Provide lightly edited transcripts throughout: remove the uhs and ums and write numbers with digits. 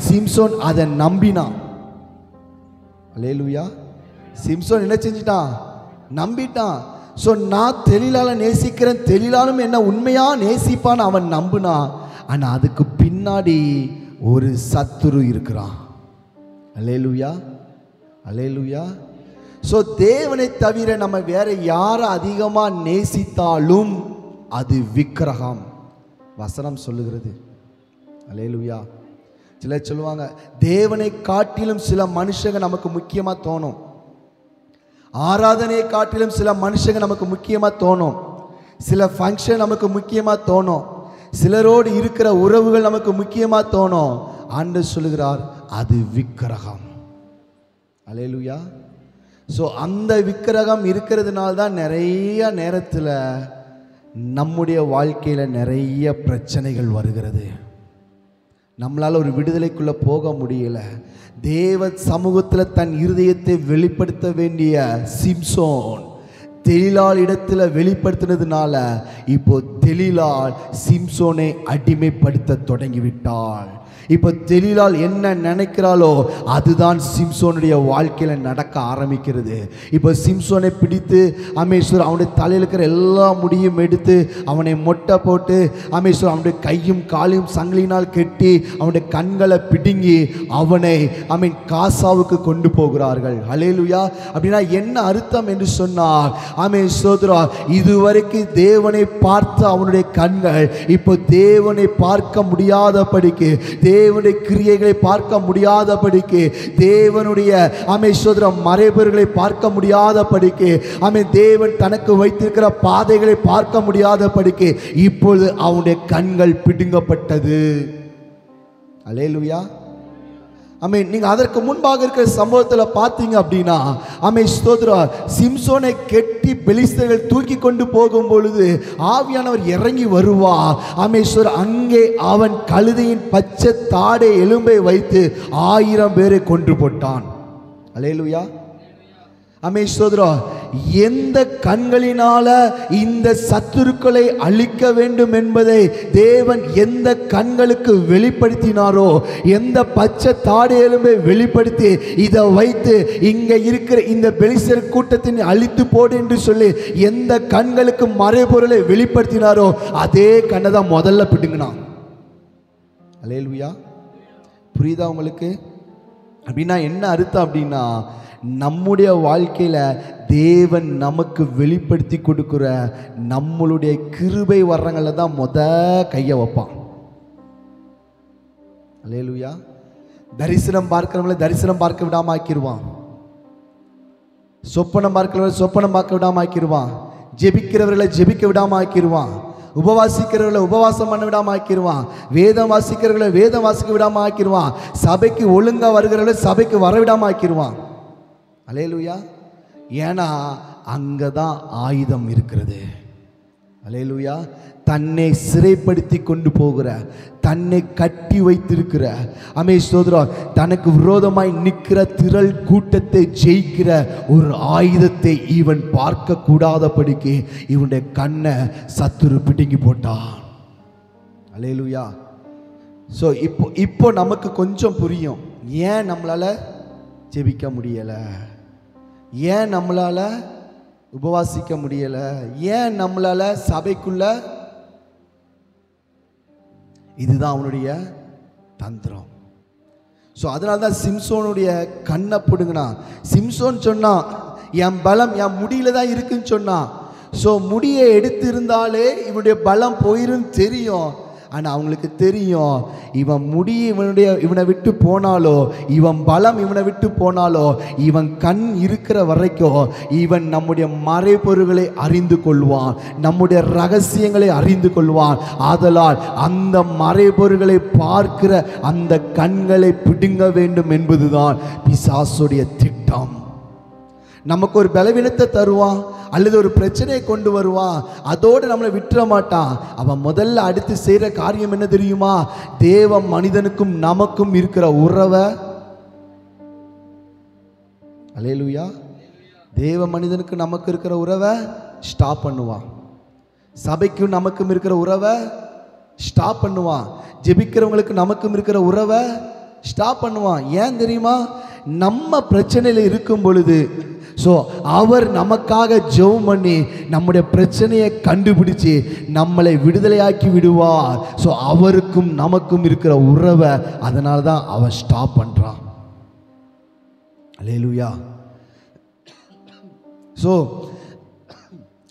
சிம்சோன் அதை நம்பினான். அல்லேலூயா. சிம்சோன் என்ன செஞ்சிட்டான்? நம்பிட்டான். ஸோ நான் தெளிலால நேசிக்கிறேன், தெளிலாலும் என்ன உண்மையா நேசிப்பான்னு அவன் நம்பினான். ஆனால் அதுக்கு பின்னாடி ஒரு சத்துரு இருக்கிறான். அல்லேலூயா, அல்லேலூயா. ஸோ தேவனை தவிர நம்ம வேற யாரை அதிகமாக நேசித்தாலும் அது விக்கிரகம். வசனம் சொல்லுகிறது. அல்லேலூயா. சிலர் சொல்லுவாங்க, தேவனை காட்டிலும் சில மனுஷங்க நமக்கு முக்கியமாக தோணும், ஆராதனையை காட்டிலும் சில மனுஷங்க நமக்கு முக்கியமாக தோணும், சில ஃபங்க்ஷன் நமக்கு முக்கியமாக தோணும், சிலரோடு இருக்கிற உறவுகள் நமக்கு முக்கியமாக தோணும். ஆண்டவர் சொல்லுகிறார், அது விக்கிரகம். அல்லேலூயா. ஸோ அந்த விக்கிரகம் இருக்கிறதுனால தான் நிறைய நேரத்தில் நம்முடைய வாழ்க்கையில் நிறைய பிரச்சனைகள் வருகிறது. நம்மளால் ஒரு விடுதலைக்குள்ளே போக முடியல. தேவ சமூகத்தில் தன் இருதயத்தை வெளிப்படுத்த வேண்டிய சிம்சோன் தெளிலால் இடத்துல வெளிப்படுத்தினதுனால இப்போ தெளிலால் சிம்சோனை அடிமைப்படுத்த தொடங்கிவிட்டாள். இப்போ தெளிலால் என்ன நினைக்கிறாளோ அதுதான் சிம்சோனுடைய வாழ்க்கையில் நடக்க ஆரம்பிக்கிறது. இப்போ சிம்சோனை பிடித்து அமேஸ்வர் அவனுடைய தலையில் இருக்கிற எல்லா முடியும் எடுத்து அவனை மொட்டை போட்டு அமேஸ்வர் அவனுடைய கையும் காலையும் சங்கிலினால் கெட்டி அவனுடைய கண்களை பிடுங்கி அவனை காசாவுக்கு கொண்டு போகிறார்கள். அல்லேலூயா. அப்படின்னா என்ன அர்த்தம் என்று சொன்னார், சோதரா, இதுவரைக்கும் தேவனை பார்த்த அவனுடைய கண்கள் இப்போ தேவனை பார்க்க முடியாதபடிக்கு, தேவனுடைய கிரியைகளை பார்க்க முடியாதபடிக்கு, தேவனுடைய சோதரா மறைபொருள்களை பார்க்க முடியாதபடிக்கு, தேவன் தனக்கு வைத்திருக்கிற பாதைகளை பார்க்க முடியாதபடிக்கு இப்பொழுது அவனுடைய கண்கள் பிடுங்கப்பட்டது. அல்லேலூயா. நீங்க அதற்கு முன்பாக இருக்கிற சம்பவத்தில் பார்த்தீங்க அப்படின்னா ஸ்தோத்திரா, சிம்சோனை கெட்டி பெலிஸ்தர்கள் தூக்கி கொண்டு போகும் பொழுது ஆவியானவர் இறங்கி வருவா. அங்கே அவன் கழுதையின் பச்சை தாடை எலும்பை வைத்து 1000 பேரை கொன்று போட்டான். அல்லேலூயா. சோதரா, எந்த கண்களினால இந்த சத்துருக்களை அழிக்க வேண்டும் என்பதை தேவன் எந்த கண்களுக்கு வெளிப்படுத்தினாரோ, எந்த பச்சை தாடை எலும்பை வெளிப்படுத்தி இதை வைத்து இங்க இருக்கிற இந்த பெலிஸ்தர் கூட்டத்தின் அழித்து போடு என்று சொல்லி எந்த கண்களுக்கு மறைபொருளை வெளிப்படுத்தினாரோ அதே கண்ணை தான் முதல்ல பிடுங்கினான். அல்லேலூயா. புரியுதா உங்களுக்கு? அப்படின்னா என்ன அர்த்தம் அப்படின்னா, நம்முடைய வாழ்க்கையில் தேவன் நமக்கு வெளிப்படுத்தி கொடுக்குற நம்மளுடைய கிருபை வர்றங்கள தான் கையை வைப்பான். அல்லேலூயா. தரிசனம் பார்க்கிறவங்களை தரிசனம் பார்க்க விடாம ஆக்கிடுவான். சொப்பனம் பார்க்கிறவர்களை சொப்பனம் பார்க்க விடாம ஆக்கிடுவான். ஜெபிக்கிறவர்களை ஜெபிக்க விடாம ஆக்கிடுவான். உபவாசிக்கிறவர்களை உபவாசம் பண்ண விடாம ஆக்கிடுவான். வேதம் வாசிக்கிறவர்களை வேதம் வாசிக்க விடாம ஆக்கிடுவான். சபைக்கு ஒழுங்கா வருகிறவர்களை சபைக்கு வர விடாம ஆக்கிடுவான். அல்லேலூயா. ஏன்னா அங்கதான் ஆயுதம் இருக்கிறது. அல்லேலூயா. தன்னை சிறைப்படுத்தி கொண்டு போகிற, தன்னை கட்டி வைத்திருக்கிற சோதரா, தனக்கு விரோதமாய் நிற்கிற திரள் கூட்டத்தை ஜெயிக்கிற ஒரு ஆயுதத்தை இவன் பார்க்க கூடாதபடிக்கு இவனுடைய கண்ணை சத்துரு பிடுங்கி போட்டான். அல்லேலூயா. ஸோ இப்போ நமக்கு கொஞ்சம் புரியும், ஏன் நம்மளால ஜெபிக்க முடியலை, ஏன் நம்மளால உபவாசிக்க முடியல, ஏன் நம்மளால சபைக்குள்ள. இதுதான் அவனுடைய தந்திரம். ஸோ அதனால தான் சிம்சோனுடைய கண்ணை பிடுங்கினா. சிம்சோன் சொன்னான், என் பலம் என் முடியில தான் இருக்குன்னு சொன்னான். ஸோ முடியை எடுத்து இருந்தாலே இவனுடைய பலம் போயிரும் தெரியும். ஆனால் அவங்களுக்கு தெரியும், இவன் முடி இவனை விட்டு போனாலோ, இவன் பலம் இவனை விட்டு போனாலோ, இவன் கண் இருக்கிற வரைக்கும் இவன் நம்முடைய மறைபொருள்களை அறிந்து கொள்வான், நம்முடைய ரகசியங்களை அறிந்து கொள்வான். ஆதலால் அந்த மறைபொருள்களை பார்க்கிற அந்த கண்களை பிடுங்க வேண்டும் என்பதுதான் பிசாசுடைய திட்டம். நமக்கு ஒரு பலவீனத்தை தருவான் அல்லது ஒரு பிரச்சனையை கொண்டு வருவான், அதோடு நம்மளை விட்டுற மாட்டான். அவன் முதல்ல அடுத்து செய்கிற காரியம் என்ன தெரியுமா? தேவ மனிதனுக்கும் நமக்கும் இருக்கிற உறவை, அல்லேலூயா, தேவ மனிதனுக்கு நமக்கு இருக்கிற உறவை ஸ்டாப் பண்ணுவான். சபைக்கும் நமக்கும் இருக்கிற உறவை ஸ்டாப் பண்ணுவான். ஜெபிக்கிறவங்களுக்கு நமக்கும் இருக்கிற உறவை ஸ்டாப் பண்ணுவான். ஏன் தெரியுமா? நம்ம பிரச்சனையில் இருக்கும் பொழுது ஸோ அவர் நமக்காக ஜெபம் பண்ணி நம்முடைய பிரச்சனையை கண்டுபிடிச்சு நம்மளை விடுதலையாக்கி விடுவார். ஸோ அவருக்கும் நமக்கும் இருக்கிற உறவை அதனால தான் அவர் ஸ்டாப் பண்ணுறான். அல்லேலூயா. ஸோ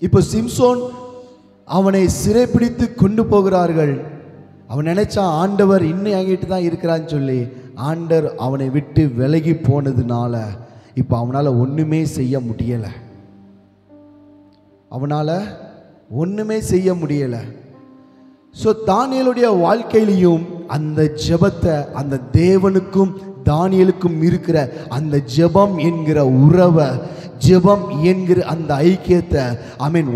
இப்போ சிம்சோன் அவனை சிறைப்பிடித்து கொண்டு போகிறார்கள். அவன் நினைச்சான் ஆண்டவர் இன்னும் என்கிட்ட தான் இருக்கிறான்னு சொல்லி. ஆண்டவர் அவனை விட்டு விலகி போனதுனால இப்போ அவனால் ஒன்றுமே செய்ய முடியலை. ஸோ தானியேலுடைய வாழ்க்கையிலையும் அந்த ஜெபத்தை, அந்த தேவனுக்கும் தானியேலுக்கும் இருக்கிற அந்த ஜெபம் என்கிற உறவை, ஜெபம் என்கிற அந்த ஐக்கியத்தை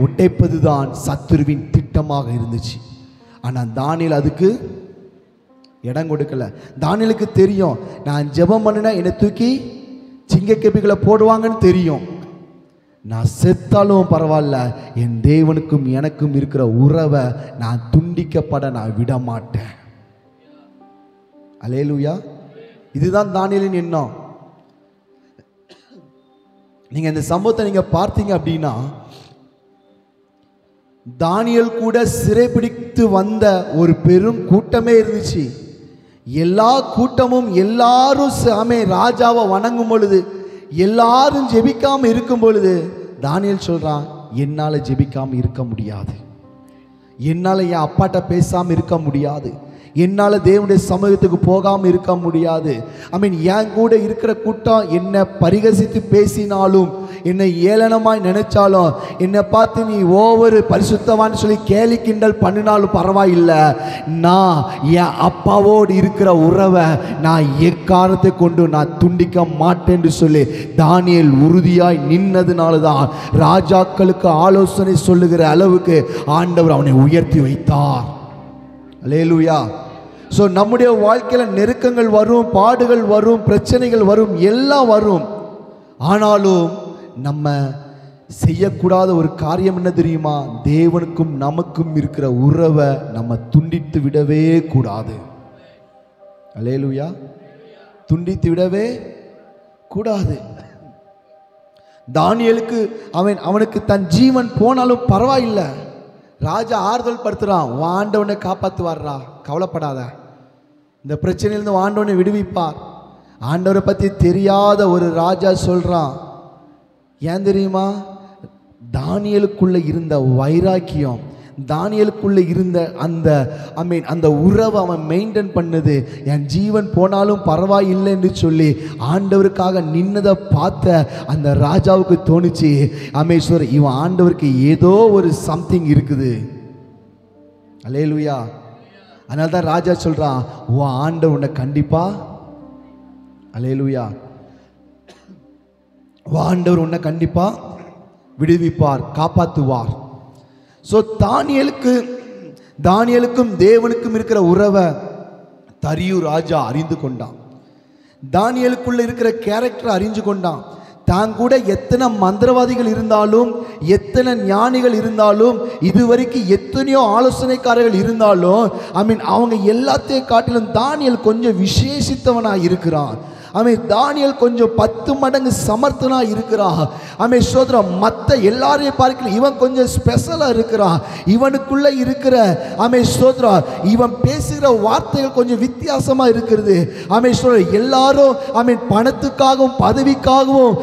உடைப்பது தான் சத்துருவின் திட்டமாக இருந்துச்சு. ஆனால் தானியேல் அதுக்கு இடம் கொடுக்கல. தானியேலுக்கு தெரியும், நான் ஜெபம் பண்ணினா என்னை தூக்கி சிங்கக்கெபிகளை போடுவாங்கன்னு தெரியும். நான் செத்தாலும் பரவாயில்ல, என் தேவனுக்கும் எனக்கும் இருக்கிற உறவை நான் துண்டிக்கப்பட நான் விட மாட்டேன். அல்லேலூயா. இதுதான் தானியேலின் எண்ணம். நீங்க இந்த சம்பவத்தை நீங்க பார்த்தீங்க அப்படின்னா, தானியேல் கூட சிறைப்பிடித்து வந்த ஒரு பெரும் கூட்டமே இருந்துச்சு. எல்லா கூட்டமும் எல்லாரும் ராஜாவை வணங்கும் பொழுது, எல்லாரும் ஜெபிக்காம இருக்கும் பொழுது தானியேல் சொல்றான், என்னால் ஜெபிக்காம இருக்க முடியாது, என்னால் என் அப்பாட்ட பேசாமல் இருக்க முடியாது, என்னால் தேவனுடைய சமூகத்துக்கு போகாமல் இருக்க முடியாது. என் கூட இருக்கிற கூட்டம் என்னை பரிகசித்து பேசினாலும், என்னை ஏளனமாய் நினைச்சாலும், என்னை பார்த்து நீ ஒவ்வொரு பரிசுத்தவான்னு சொல்லி கேலி கிண்டல் பண்ணினாலும் பரவாயில்லை, நான் என் அப்பாவோடு இருக்கிற உறவை நான் எக்காரணத்தை கொண்டு நான் துண்டிக்க மாட்டேன்னு சொல்லி தானியேல் உறுதியாய் நின்னதுனால தான் ராஜாக்களுக்கு ஆலோசனை சொல்லுகிற அளவுக்கு ஆண்டவர் அவனை உயர்த்தி வைத்தார். அல்லேலூயா. ஸோ நம்முடைய வாழ்க்கையில் நெருக்கங்கள் வரும், பாடுகள் வரும், பிரச்சனைகள் வரும், எல்லாம் வரும். ஆனாலும் நம்ம செய்யக்கூடாத ஒரு காரியம் என்ன தெரியுமா? தேவனுக்கும் நமக்கும் இருக்கிற உறவை நம்ம துண்டித்து விடவே கூடாது. அல்லேலூயா. துண்டித்து விடவே கூடாது. தானியேலுக்கு அவனுக்கு தன் ஜீவன் போனாலும் பரவாயில்லை. ராஜா ஆறுதல் படுத்துறான், ஆண்டவனை காப்பாற்றுவார்ரா, கவலைப்படாத, இந்த பிரச்சனையிலிருந்து ஆண்டவனை விடுவிப்பார். ஆண்டவரை பற்றி தெரியாத ஒரு ராஜா சொல்றான். ஏன் தெரியுமா? தானியேலுக்குள்ள இருந்த வைராக்கியம், தானியேலுக்குள்ள இருந்த அந்த உறவை அவன் மெயின்டைன் பண்ணது. என் ஜீவன் போனாலும் பரவாயில்லைன்னு சொல்லி ஆண்டவருக்காக நின்னதை பார்த்த அந்த ராஜாவுக்கு தோணுச்சு, அமேஸ்வர் இவன் ஆண்டவருக்கு ஏதோ ஒரு சம்திங் இருக்குது. அல்லேலூயா. அதனால தான் ராஜா சொல்றான், உன் ஆண்டவர் உன்னை கண்டிப்பா, அல்லேலூயா, ஆண்டவர் உன்னை கண்டிப்பா விடுவிப்பார், காப்பாற்றுவார். ஸோ தானியேலுக்கும் தேவனுக்கும் இருக்கிற உறவை தரியு ராஜா அறிந்து கொண்டான். தானியேலுக்குள்ள இருக்கிற கேரக்டரை அறிஞ்சு கொண்டான். தான் கூட எத்தனை மந்திரவாதிகள் இருந்தாலும், எத்தனை ஞானிகள் இருந்தாலும், இதுவரைக்கும் எத்தனையோ ஆலோசனைக்காரர்கள் இருந்தாலும், அவங்க எல்லாத்தையும் காட்டிலும் தானியேல் கொஞ்சம் விசேஷித்தவனாக இருக்கிறான். தானியேல் கொஞ்சம் 10 மடங்கு சமர்த்தனா இருக்கிறான். சோதரம் மற்ற எல்லாரையும் பார்க்கல, இவன் கொஞ்சம் ஸ்பெஷலா இருக்கிறான். இவனுக்குள்ள இருக்கிற சோதரம் இவன் பேசுகிற வார்த்தைகள் கொஞ்சம் வித்தியாசமா இருக்கிறது. எல்லாரும் பணத்துக்காகவும் பதவிக்காகவும்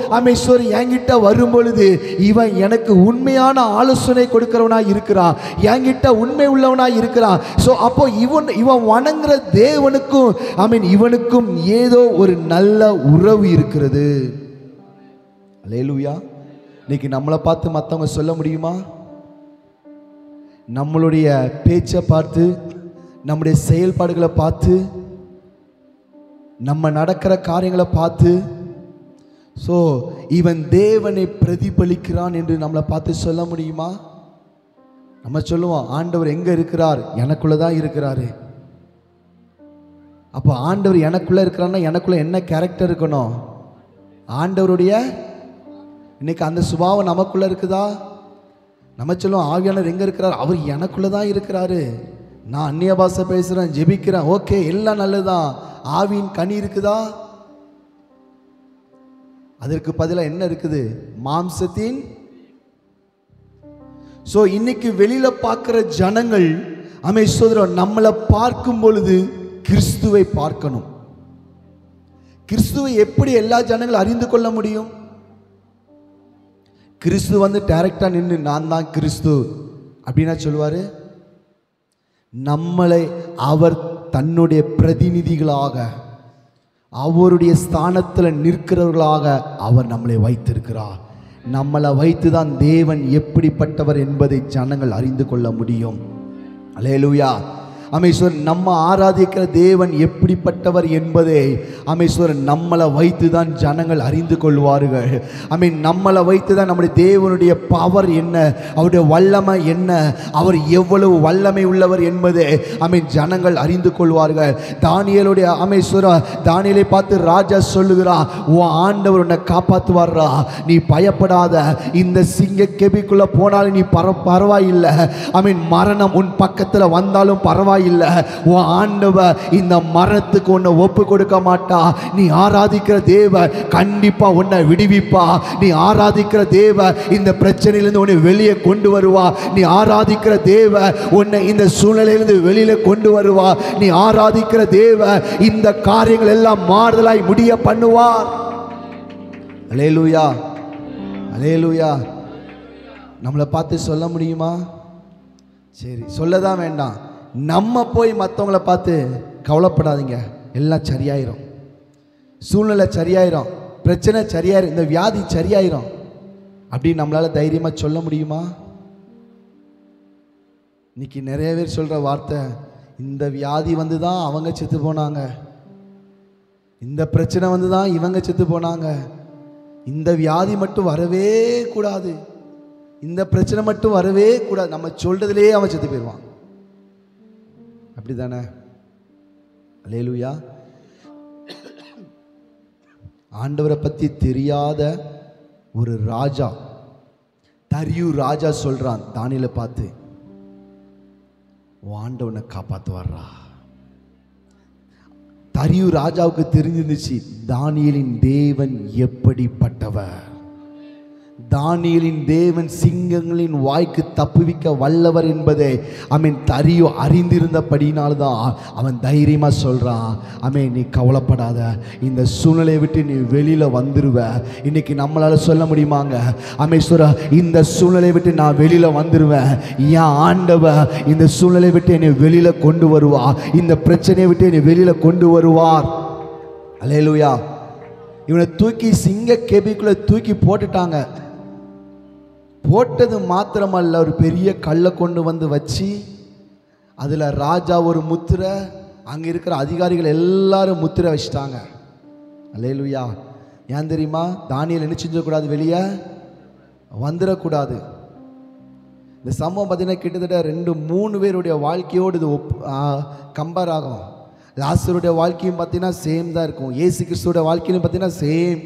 என்கிட்ட வரும் பொழுது இவன் எனக்கு உண்மையான ஆலோசனை கொடுக்கிறவனா இருக்கிறான், என்கிட்ட உண்மை உள்ளவனா இருக்கிறான். ஸோ அப்போ இவன் வணங்குற தேவனுக்கும் இவனுக்கும் ஏதோ ஒரு நல்ல உறவு இருக்கிறது. அல்லேலூயா. இன்னைக்கு நம்மளை பார்த்து மற்றவங்க சொல்ல முடியுமா? நம்மளுடைய பேச்சை பார்த்து, நம்முடைய செயல்பாடுகளை பார்த்து, நம்ம நடக்கிற காரியங்களை பார்த்து, ஸோ இவன் தேவனை பிரதிபலிக்கிறான் என்று நம்மளை பார்த்து சொல்ல முடியுமா? நம்ம சொல்லுவோம், ஆண்டவர் எங்க இருக்கிறார்? எனக்குள்ளதான் இருக்கிறாரு. அப்போ ஆண்டவர் எனக்குள்ள இருக்கிறான்னா எனக்குள்ள என்ன கேரக்டர் இருக்கணும்? ஆண்டவருடைய இன்னைக்கு அந்த சுபாவம் நமக்குள்ள இருக்குதா? நம்ம சொல்லுவோம், ஆவியானவர் எங்க இருக்கிறார்? அவர் எனக்குள்ள தான் இருக்கிறாரு. நான் அந்நிய பாஷை பேசுறேன், ஜெபிக்கிறேன், ஓகே, எல்லாம் நல்லதுதான். ஆவியின் கனி இருக்குதா? அதற்கு பதிலாக என்ன இருக்குது? மாம்சத்தின். சோ இன்னைக்கு வெளியில பார்க்கிற ஜனங்கள் சகோதரர் நம்மளை பார்க்கும் பொழுது கிறிஸ்துவை பார்க்கணும். கிறிஸ்துவை எப்படி எல்லா ஜனங்களும் அறிந்து கொள்ள முடியும்? கிறிஸ்து வந்து டைரக்டா நின்று நான் தான் கிறிஸ்து அப்படின்னா சொல்லுவாரு? நம்மளை அவர் தன்னுடைய பிரதிநிதிகளாக, அவருடைய ஸ்தானத்தில் நிற்கிறவர்களாக அவர் நம்மளை வைத்திருக்கிறார். நம்மளை வைத்துதான் தேவன் எப்படிப்பட்டவர் என்பதை ஜனங்கள் அறிந்து கொள்ள முடியும். அல்லேலூயா. அமேஸ்வரன் நம்ம ஆராதிக்கிற தேவன் எப்படிப்பட்டவர் என்பதை அமேஸ்வரன் நம்மளை வைத்து தான் ஜனங்கள் அறிந்து கொள்வார்கள். நம்மளை வைத்து தான் நம்முடைய தேவனுடைய பவர் என்ன, அவருடைய வல்லமை என்ன, அவர் எவ்வளவு வல்லமை உள்ளவர் என்பதை ஜனங்கள் அறிந்து கொள்வார்கள். தானியேலுடைய தானியேலை பார்த்து ராஜா சொல்லுகிறான், உன் ஆண்டவர் உன்னை காப்பாற்றுவாரா, நீ பயப்படாத, இந்த சிங்க கெபிக்குள்ள போனாலும் நீ பரவாயில்லை, மரணம் உன் பக்கத்தில் வந்தாலும் பரவாயில்லை, உன் ஆண்டவர் இந்த மரணத்துக்கு உன்னை ஒப்பு கொடுக்க மாட்டா. நீ ஆராதிக்கிற தேவன் கண்டிப்பா உன்னை விடுவிப்பா. நீ ஆராதிக்கிற தேவன் இந்த பிரச்சனையிலிருந்து உன்னை வெளியே கொண்டு வருவா. நீ ஆராதிக்கிற தேவன் உன்னை இந்த சூழ்நிலையிலிருந்து வெளியில கொண்டு வருவா. நீ ஆராதிக்கிற தேவன் இந்த காரியங்கள் எல்லாம் மாறுதலாய் முடிய பண்ணுவார். அல்லேலூயா, அல்லேலூயா. நம்மளை பார்த்து சொல்ல முடியுமா? சரி, சொல்லதான் வேண்டாம். நம்ம போய் மற்றவங்கள பார்த்து கவலைப்படாதீங்க, எல்லாம் சரியாயிரும், சூழ்நிலை சரியாயிரும், பிரச்சனை சரியாயிரும், இந்த வியாதி சரியாயிரும் அப்படின்னு நம்மளால தைரியமா சொல்ல முடியுமா? இன்னைக்கு நிறைய பேர் சொல்ற வார்த்தை, இந்த வியாதி வந்து தான் அவங்க செத்து போனாங்க, இந்த பிரச்சனை வந்து தான் இவங்க செத்து போனாங்க, இந்த வியாதி மட்டும் வரவே கூடாது, இந்த பிரச்சனை மட்டும் வரவே கூடாது. நம்ம சொல்றதுலேயே அவன் செத்து போயிடுவான். அப்படிதானே? அல்லேலூயா. ஆண்டவரை பத்தி தெரியாத ஒரு ராஜா, தரியு ராஜா சொல்றான் தானியேலை பார்த்து, ஆண்டவனை காப்பாத்துவாரா. தரியு ராஜாவுக்கு தெரிஞ்சிருந்துச்சு தானியேலின் தேவன் எப்படிப்பட்டவர். தானியேலின் தேவன் சிங்கங்களின் வாய்க்கு தப்புவிக்க வல்லவர் என்பதை தரியு அறிந்திருந்தபடினால்தான் அவன் தைரியமா சொல்றான், நீ கவலைப்படாத, இந்த சூழ்நிலையை விட்டு நீ வெளியில வந்துருவ. இன்னைக்கு நம்மளால சொல்ல முடியுமாங்க? இந்த சூழ்நிலையை விட்டு நான் வெளியில வந்துருவேன், என் ஆண்டவர் இந்த சூழ்நிலையை விட்டு என்னை வெளியில கொண்டு வருவா, இந்த பிரச்சனையை விட்டு என்னை வெளியில கொண்டு வருவார். அல்லேலூயா. இவனை தூக்கி சிங்க கேபிக்குள்ள தூக்கி போட்டுட்டாங்க. போட்டது மாத்திரமல்ல, ஒரு பெரிய கல்லை கொண்டு வந்து வச்சு அதில் ராஜா ஒரு முத்திரை, அங்கே இருக்கிற அதிகாரிகள் எல்லாரும் முத்திரை வச்சிட்டாங்க. அல்லேலூயா. ஏன் தெரியுமா? தானியேல் என்ன செஞ்சக்கூடாது, வெளியே வந்துடக்கூடாது. இந்த சம்பவம் பார்த்தீங்கன்னா கிட்டத்தட்ட 2-3 பேருடைய வாழ்க்கையோடு இது கம்பேர் ஆகும். லாசருடைய வாழ்க்கையும் பார்த்தீங்கன்னா சேம் தான் இருக்கும், இயேசு கிறிஸ்துவோட வாழ்க்கையிலும் பார்த்தீங்கன்னா சேம்.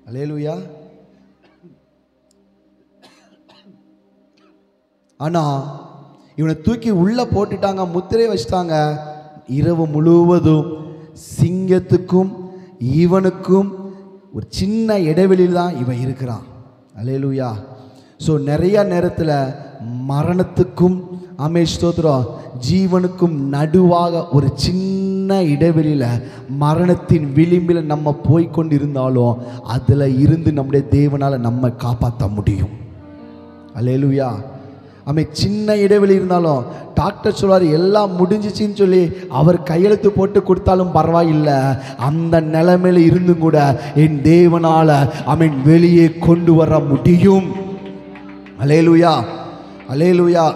அல்லேலூயா. ஆனா இவனை தூக்கி உள்ள போட்டுட்டாங்க, முத்திரை வச்சிட்டாங்க. இரவு முழுவதும் சிங்கத்துக்கும் இவனுக்கும் ஒரு சின்ன இடைவெளியில் தான் இவன் இருக்கிறான். அல்லேலூயா. ஸோ நிறைய நேரத்தில் மரணத்துக்கும் ஸ்தோத்திரம் ஜீவனுக்கும் நடுவாக ஒரு சின்ன இடைவெளியில் மரணத்தின் விளிம்பில் நம்ம போய்கொண்டு இருந்தாலும் அதில் இருந்து நம்முடைய தேவனால் நம்ம காப்பாற்ற முடியும். அல்லேலூயா. சின்ன இடைவெளி இருந்தாலும் டாக்டர் சொல்வார் எல்லாம் முடிஞ்சிச்சின்னு சொல்லி அவர் கையெழுத்து போட்டு கொடுத்தாலும் பரவாயில்லை, அந்த நிலைமையில இருந்தும் கூட என் தேவனால வெளியே கொண்டு வர முடியும். அல்லேலூயா, அல்லேலூயா.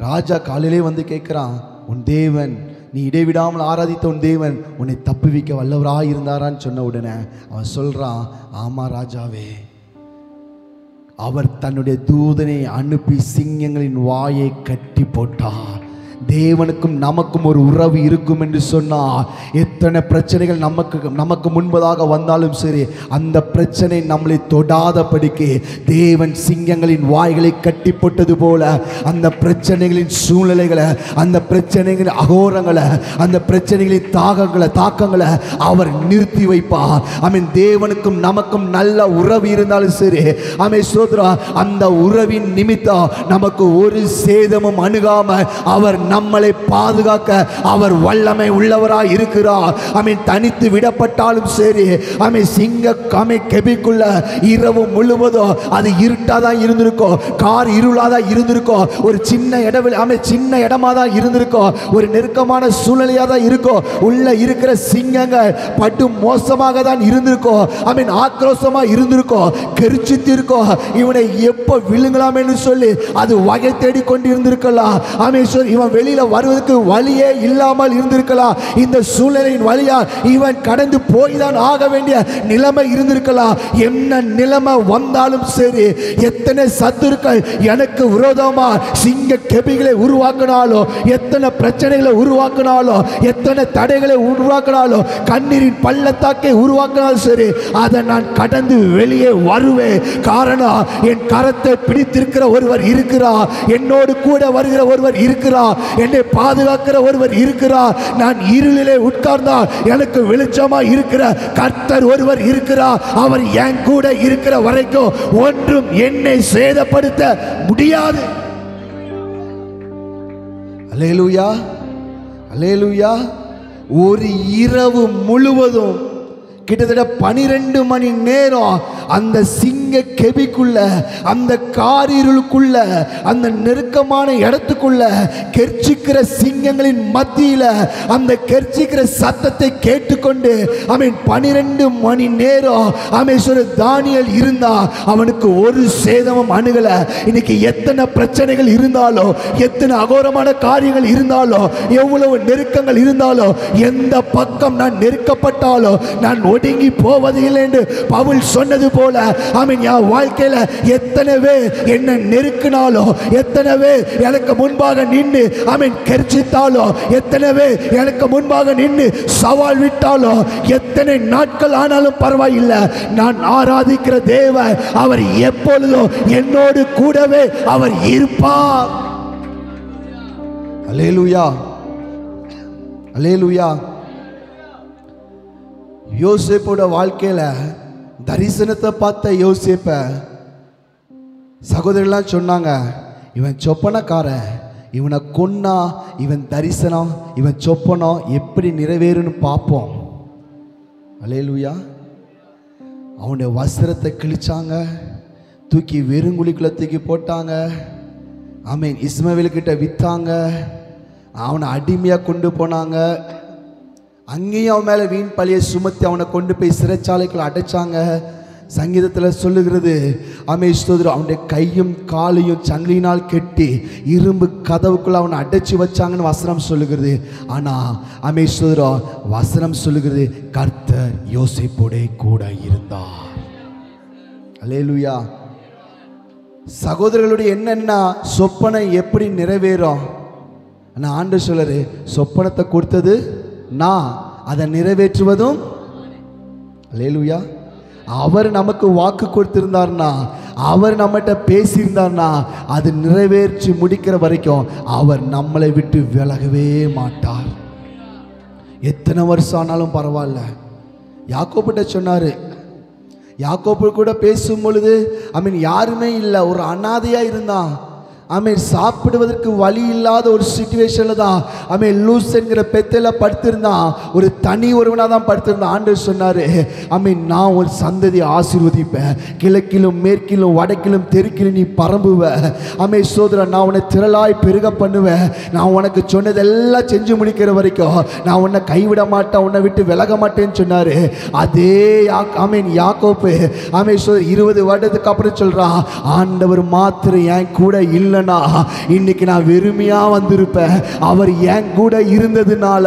ராஜா காலையிலே வந்து கேட்குறான், உன் தேவன், நீ இடைவிடாமல் ஆராதித்த உன் தேவன் உன்னை தப்புவிக்க வல்லவராக இருந்தாரான்னு சொன்ன உடனே அவன் சொல்கிறான், ஆமாம் ராஜாவே, அவர் தன்னுடைய தூதனை அனுப்பி சிங்கங்களின் வாயை கட்டி போட்டார். தேவனுக்கும் நமக்கும் ஒரு உறவு இருக்கும் என்று சொன்னால் எத்தனை பிரச்சனைகள் நமக்கு முன்பதாக வந்தாலும் சரி, அந்த பிரச்சனை நம்மளை தொடாதபடிக்கு தேவன் சிங்கங்களின் வாய்களை கட்டி போட்டது போல அந்த பிரச்சனைகளின் சூழ்நிலைகளை, அந்த பிரச்சனைகளின் அகோரங்களை, அந்த பிரச்சனைகளின் தாக்கங்களை அவர் நிறுத்தி வைப்பார். ஆமென். தேவனுக்கும் நமக்கும் நல்ல உறவு இருந்தாலும் சரி, ஆமென் சோதரா, அந்த உறவின் நிமித்தம் நமக்கு ஒரு சேதமும் அணுகாம அவர் நம்மளை பாதுகாக்க அவர் வல்லமை உள்ளவராய் இருக்கிறார். ஆமென். தனித்து விடப்பட்டாலும் சரி, ஆமென், கெபிக்குள்ள இரவு முழுவதும் அது இருட்டாதான் இருந்திருக்கும், கார் இருளாதான் இருந்திருக்கும், ஒரு சின்ன இடவில் சின்ன இடமா தான் இருந்திருக்கும், ஒரு நெருக்கமான சூழ்நிலையா தான் இருக்கும். உள்ள இருக்கிற சிங்கங்கள் பட்டு மோசமாக தான் இருந்திருக்கும். ஆமென். ஆக்ரோஷமா இருந்திருக்கும், கெரிச்சித்து இருக்கும். இவனை எப்போ விழுங்கலாம் என்று சொல்லி அது வகை தேடி கொண்டு இருந்திருக்கலாம். ஆமென். இவன் வெளியில வருவதற்கு வழியே இல்லாமல் இருந்திருக்கலாம். இந்த சூழ்நிலையின் வழியா இவன் கடந்து போய்தான் ஆக வேண்டிய நிலைமை இருந்திருக்கலாம். என்ன நிலைமை வந்தாலும் சரி, எத்தனை சத்துருக்கள் எனக்கு விரோதமா சிங்க கெபிகளை உருவாக்கினாலும், எத்தனை பிரச்சனைகளை உருவாக்கினாலும், எத்தனை தடைகளை உருவாக்கினாலும், கண்ணீரின் பள்ளத்தாக்கை உருவாக்கினாலும் சரி, அதை நான் கடந்து வெளியே வருவேன். காரணம், என் கரத்தை பிடித்திருக்கிற ஒருவர் இருக்கிறார், என்னோடு கூட வருகிற ஒருவர் இருக்கிறார், என்னை பாதுகாக்கிற ஒருவர் இருக்கிறார். நான் இருளிலே உட்கார்ந்தால் எனக்கு வெளிச்சமா இருக்கிற கர்த்தர் ஒருவர் இருக்கிறார். அவர் என் கூட இருக்கிற வரைக்கும் ஒன்றும் என்னை சேதப்படுத்த முடியாது. அல்லேலூயா, அல்லேலூயா. ஒரு இரவு முழுவதும் கிட்டத்தட்ட 12 மணி நேரம் அந்த சிங்க கெபிக்குள்ள, அந்த காரிருளுக்குள்ள, அந்த நெருக்கமான இடத்துக்குள்ள கெர்ச்சிக்கிற சிங்கங்களின் மத்தியில அந்த கெர்ச்சிக்கிற சத்தத்தை கேட்டுக்கொண்டு அவன் 12 மணி நேரம் அமேஸ்வர தானியேல் இருந்தா அவனுக்கு ஒரு சேதமும் அணுகல. இன்னைக்கு எத்தனை பிரச்சனைகள் இருந்தாலும், எத்தனை அகோரமான காரியங்கள் இருந்தாலும், எவ்வளவு நெருக்கங்கள் இருந்தாலும், எந்த பக்கம் நான் நெருக்கப்பட்டாலும் நான் ஒடுங்கி போவது இல்லை என்று பவுல் சொன்னது போல, ஆமென், என் வாழ்க்கையில எத்தனை பேர் என்ன நெருக்கினாலும், எத்தனை பேர் எனக்கு முன்பாக நின்று ஆமென் கெர்ச்சித்தாலும், எத்தனை பேர் எனக்கு முன்பாக நின்று சவால் விட்டாலும், எத்தனை நாட்கள் ஆனாலும் பரவாயில்லை, நான் ஆராதிக்கிற தேவன் அவர் எப்பொழுதும் என்னோடு கூடவே அவர் இருப்பார். அல்லேலூயா, அல்லேலூயா. யோசேப்போட வாழ்க்கையில தரிசனத்தை பார்த்த யோசேப்ப சகோதரர்லாம் சொன்னாங்க, இவன் சொப்பனக்காரன், இவனை கொன்னா இவன் தரிசனம், இவன் சொப்பனம் எப்படி நிறைவேறுன்னு பார்ப்போம். அல்லேலூயா. அவனுடைய வஸ்திரத்தை கிழிச்சாங்க, தூக்கி வெறுங்குழிக்குள்ள தூக்கி போட்டாங்க. ஆமென். இஸ்மவேலுக்கிட்ட வித்தாங்க, அவனை அடிமையாக கொண்டு போனாங்க. அங்கேயும் அவன் மேலே வீண் பழியை சுமத்தி அவனை கொண்டு போய் சிறைச்சாலைக்குள்ள அடைச்சாங்க. சங்கீதத்தில் சொல்லுகிறது, ஆமென், அவனுடைய கையும் காலையும் சங்கிலினால் கெட்டி இரும்பு கதவுக்குள்ள அவனை அடைச்சி வச்சாங்கன்னு வசனம் சொல்லுகிறது. ஆனால் ஆமென், வசனம் சொல்லுகிறது, கர்த்தர் யோசேப்போடே கூட இருந்தார். அல்லேலூயா. சகோதரர்களுடைய என்னன்னா சொப்பனை எப்படி நிறைவேறும்? ஆனால் ஆண்டவர் சொல்றாரு, சொப்பனத்தை கொடுத்தது நான், அதை நிறைவேற்றுவதும். அல்லேலூயா. அவர் நமக்கு வாக்கு கொடுத்திருந்தார்னா, அவர் நம்மகிட்ட பேசியிருந்தார்னா, அது நிறைவேற்றி முடிக்கிற வரைக்கும் அவர் நம்மளை விட்டு விலகவே மாட்டார். எத்தனை வருஷம் ஆனாலும் பரவாயில்ல. யாக்கோபிட்ட சொன்னாரு, யாக்கோபு கூட பேசும் பொழுது ஆமென் யாருமே இல்லை, ஒரு அனாதையா இருந்தான். ஆமென். சாப்பிடுவதற்கு வழி இல்லாத ஒரு சிச்சுவேஷனில் தான் ஆமென் லூஸ் என்கிற பெத்தையில் படுத்திருந்தான். ஒரு தனி ஒருவனாக தான் படுத்திருந்தான். ஆண்டவர் சொன்னார், ஆமென், நான் ஒரு சந்ததியை ஆசீர்வதிப்பேன், கிழக்கிலும் மேற்கிலும் வடக்கிலும் தெற்கிலும் நீ பரம்புவ. ஆமென் சோதரா, நான் உன்னை திரளாய் பெருக பண்ணுவேன். நான் உனக்கு சொன்னதெல்லாம் செஞ்சு முடிக்கிற வரைக்கும் நான் உன்னை கைவிட மாட்டேன், உன்னை விட்டு விலக மாட்டேன்னு சொன்னார். அதே ஆமென் யாக்கோபு ஆமென் 20 வருடத்துக்கு அப்புறம் சொல்கிறான், ஆண்டவர் மாத்திரம் என் கூட இல்லை இல்லைன்னா இன்னைக்கு நான் வெறுமையா வந்திருப்பேன். அவர் என் கூட இருந்ததுனால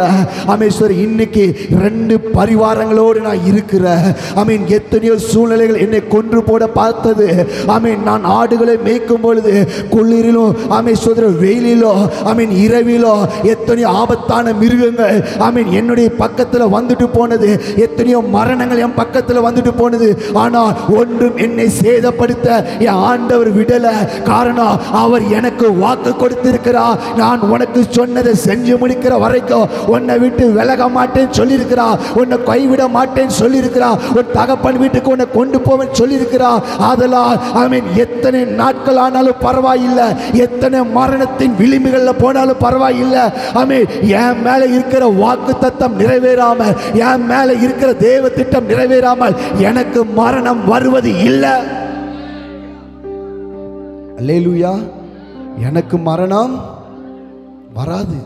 அமேஸ்வர் இன்னைக்கு 2 பரிவாரங்களோடு நான் இருக்கிறேன். ஆமீன். எத்தனையோ சூழ்நிலைகள் என்னை கொன்று போட பார்த்தது. ஆமீன். நான் ஆடுகளை மேய்க்கும் பொழுது குளிரிலும் அமேஸ்வர வெயிலிலோ ஆமீன் இரவிலோ எத்தனையோ ஆபத்தான மிருகங்கள் ஆமீன் என்னுடைய பக்கத்தில் வந்துட்டு போனது. எத்தனையோ மரணங்கள் என் பக்கத்தில் வந்துட்டு போனது. ஆனால் ஒன்றும் என்னை சேதப்படுத்த என் ஆண்டவர் விடல. காரணம் அவர் எனக்கு வாக்கு கொடுத்திருக்கிறார். நான் உனக்கு சொன்னதை செஞ்சு முடிக்கிற வரைக்கும் உன்னை விட்டு விலக மாட்டேன்னு சொல்லியிருக்கிறார். உன்னை கைவிட மாட்டேன்னு சொல்லியிருக்கிறார். உன் தகப்பன் வீட்டுக்கு உன்னை கொண்டு போவேன்னு சொல்லியிருக்கிறார். ஆதலால் ஆமீன் எத்தனை நாட்கள் ஆனாலும் பரவாயில்லை, எத்தனை மரணத்தின் விளிம்புகளில் போனாலும் பரவாயில்லை. ஆமீன். என் மேல இருக்கிற வாக்கு தத்தம் நிறைவேறாமல், என் மேல இருக்கிற தேவ திட்டம் நிறைவேறாமல் எனக்கு மரணம் வருவது இல்லை. அல்லேலூயா. எனக்கு மரணம் வராது.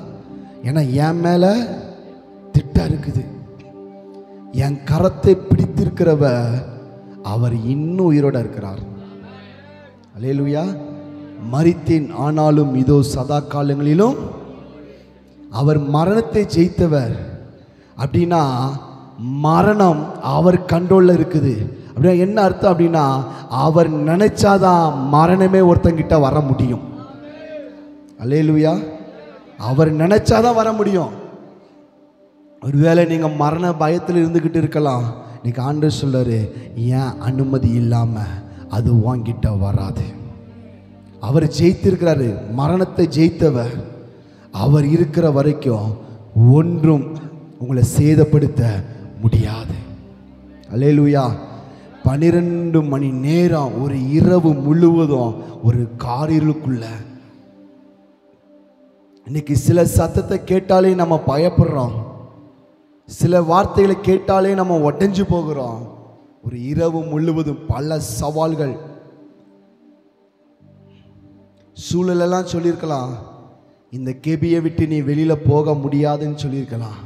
ஏன்னா என் மேல திட்டம் இருக்குது. என் கரத்தை பிடித்திருக்கிறவர் அவர் இன்னும் உயிரோட இருக்கிறார். அல்லேலூயா. மரித்தேன் ஆனாலும் இதோ சதா காலங்களிலும். அவர் மரணத்தை ஜெயித்தவர். அப்படின்னா மரணம் அவர் கண்ட்ரோல்ல இருக்குது. அப்படின்னா என்ன அர்த்தம்? அப்படின்னா அவர் நினைச்சாதான் மரணமே ஒருத்தங்கிட்ட வர முடியும். அல்லேலூயா. அவர் நினைச்சாதான் வர முடியும். ஒருவேளை நீங்க மரண பயத்தில் இருந்துகிட்டு இருக்கலாம். இன்னைக்கு ஆண்டவர் சொல்றாரு, ஏன் அனுமதி இல்லாம அது வாங்கிட்ட வராது. அவர் ஜெயித்திருக்கிறாரு. மரணத்தை ஜெயித்தவர். அவர் இருக்கிற வரைக்கும் ஒன்றும் உங்களை சேதப்படுத்த முடியாது. அல்லேலூயா. 12 மணி நேரம் ஒரு இரவு முழுவதும் ஒரு காரிருளுக்குள்ள. இன்னைக்கு சில சத்தத்தை கேட்டாலே நம்ம பயப்படுறோம். சில வார்த்தைகளை கேட்டாலே நம்ம உடைஞ்சு போகிறோம். ஒரு இரவு முழுவதும் பல சவால்கள். சூழலெல்லாம் சொல்லியிருக்கலாம், இந்த கேபியை விட்டு நீ வெளியில போக முடியாதுன்னு சொல்லியிருக்கலாம்.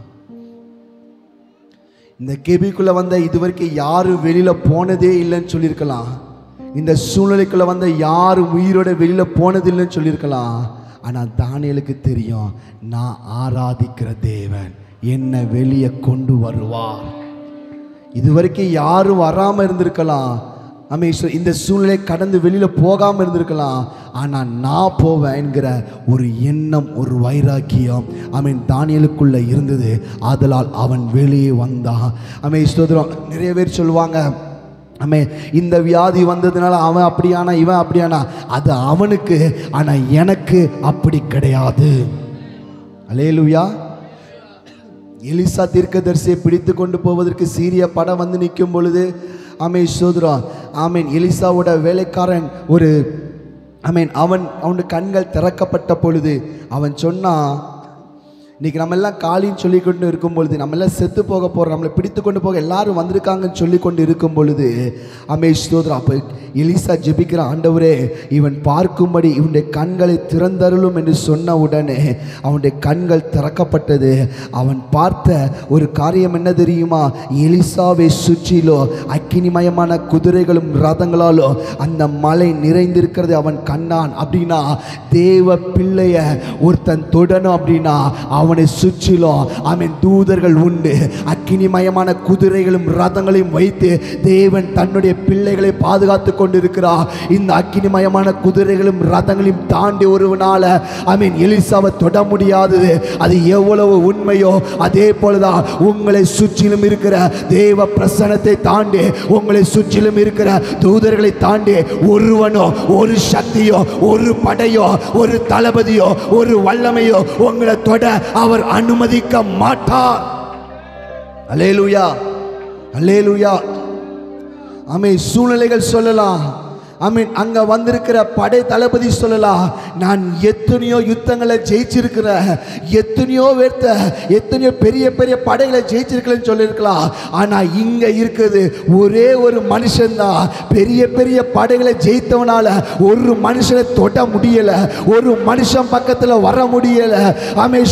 இந்த கேபிக்குள்ள வந்த இதுவரைக்கும் யாரும் வெளியில போனதே இல்லைன்னு சொல்லியிருக்கலாம். இந்த சூழ்நிலைக்குள்ள வந்த யாரும் உயிரோட வெளியில போனதில்லைன்னு சொல்லியிருக்கலாம். ஆனால் தானியேலுக்கு தெரியும், நான் ஆராதிக்கிற தேவன் என்ன வெளியே கொண்டு வருவார். இதுவரைக்கும் யாரும் வராமல் இருந்திருக்கலாம். இந்த சூழ்நிலை கடந்து வெளியில போகாமல் இருந்திருக்கலாம். ஆனால் நான் போவேன் என்கிற ஒரு எண்ணம், ஒரு வைராக்கியம் தானியேலுக்குள்ள இருந்தது. ஆதலால் அவன் வெளியே வந்தான். ஸ்தோத்திரம். நிறைய பேர் சொல்லுவாங்க, இந்த வியாதி வந்ததுனால அவன் அப்படியானா இவன் அப்படியானா. அது அவனுக்கு, ஆனால் எனக்கு அப்படி கிடையாது. அல்லேலூயா. எலிசா தீர்க்கதரிசியை பிடித்து கொண்டு போவதற்கு சீரிய படம் வந்து நிற்கும் பொழுது சோதரம் எலிசாவோட வேலைக்காரன் ஒரு அவனுடைய கண்கள் திறக்கப்பட்ட பொழுது அவன் சொன்னான், இன்னைக்கு நம்ம எல்லாம் காலின்னு சொல்லி கொண்டு இருக்கும் பொழுது, நம்ம எல்லாம் செத்து போக போகிறோம், நம்மளை பிடித்து கொண்டு போக எல்லாரும் வந்திருக்காங்கன்னு சொல்லி கொண்டு இருக்கும் பொழுது ஸ்தோத்திரம். அப்போ எலிசா ஜெபிக்கிற, ஆண்டவரே இவன் பார்க்கும்படி இவனுடைய கண்களை திறந்தருளும் என்று சொன்ன உடனே அவனுடைய கண்கள் திறக்கப்பட்டது. அவன் பார்த்த ஒரு காரியம் என்ன தெரியுமா? எலிசாவை சுற்றிலோ அக்கினிமயமான குதிரைகளும் ரதங்களாலோ அந்த மலை நிறைந்திருக்கிறது அவன் கண்டான். அப்படின்னா தேவ பிள்ளைய ஒருத்தன் தொடணும் அப்படின்னா அவனை சுற்றிலும் தூதர்கள் உண்டு. அக்கினிமயமான குதிரைகளும் ரதங்களையும் வைத்து தேவன் தன்னுடைய பிள்ளைகளை பாதுகாத்து கொண்டிருக்கிறார். இந்த அக்கினிமயமான குதிரைகளும் ரதங்களையும் தாண்டி ஒருவனால எலிசாவை தொட முடியாதது. அது எவ்வளவு உண்மையோ அதே போலதான் உங்களை சுற்றிலும் இருக்கிற தேவ பிரசன்னத்தை தாண்டி, உங்களை சுற்றிலும் இருக்கிற தூதர்களை தாண்டி ஒருவனோ, ஒரு சக்தியோ, ஒரு படையோ, ஒரு தளபதியோ, ஒரு வல்லமையோ உங்களை தொட அவர் அனுமதிக்க மாட்டார். அல்லேலூயா. அல்லேலூயா. சூழ்நிலைகள் சொல்லலாம், அங்க வந்திருக்கிற படை தளபதி சொல்லலாம், நான் எத்தனையோ யுத்தங்களை ஜெயிச்சிருக்கிறேன், எத்தனையோ பெரிய பெரிய படைகளை ஜெயிச்சிருக்கலன்னு சொல்லியிருக்கலாம். ஆனா இங்க இருக்குது ஒரே ஒரு மனுஷன்தான் பெரிய பெரிய படைகளை ஜெயித்தவனால ஒரு மனுஷனை தொட முடியல, ஒரு மனுஷன் பக்கத்துல வர முடியல.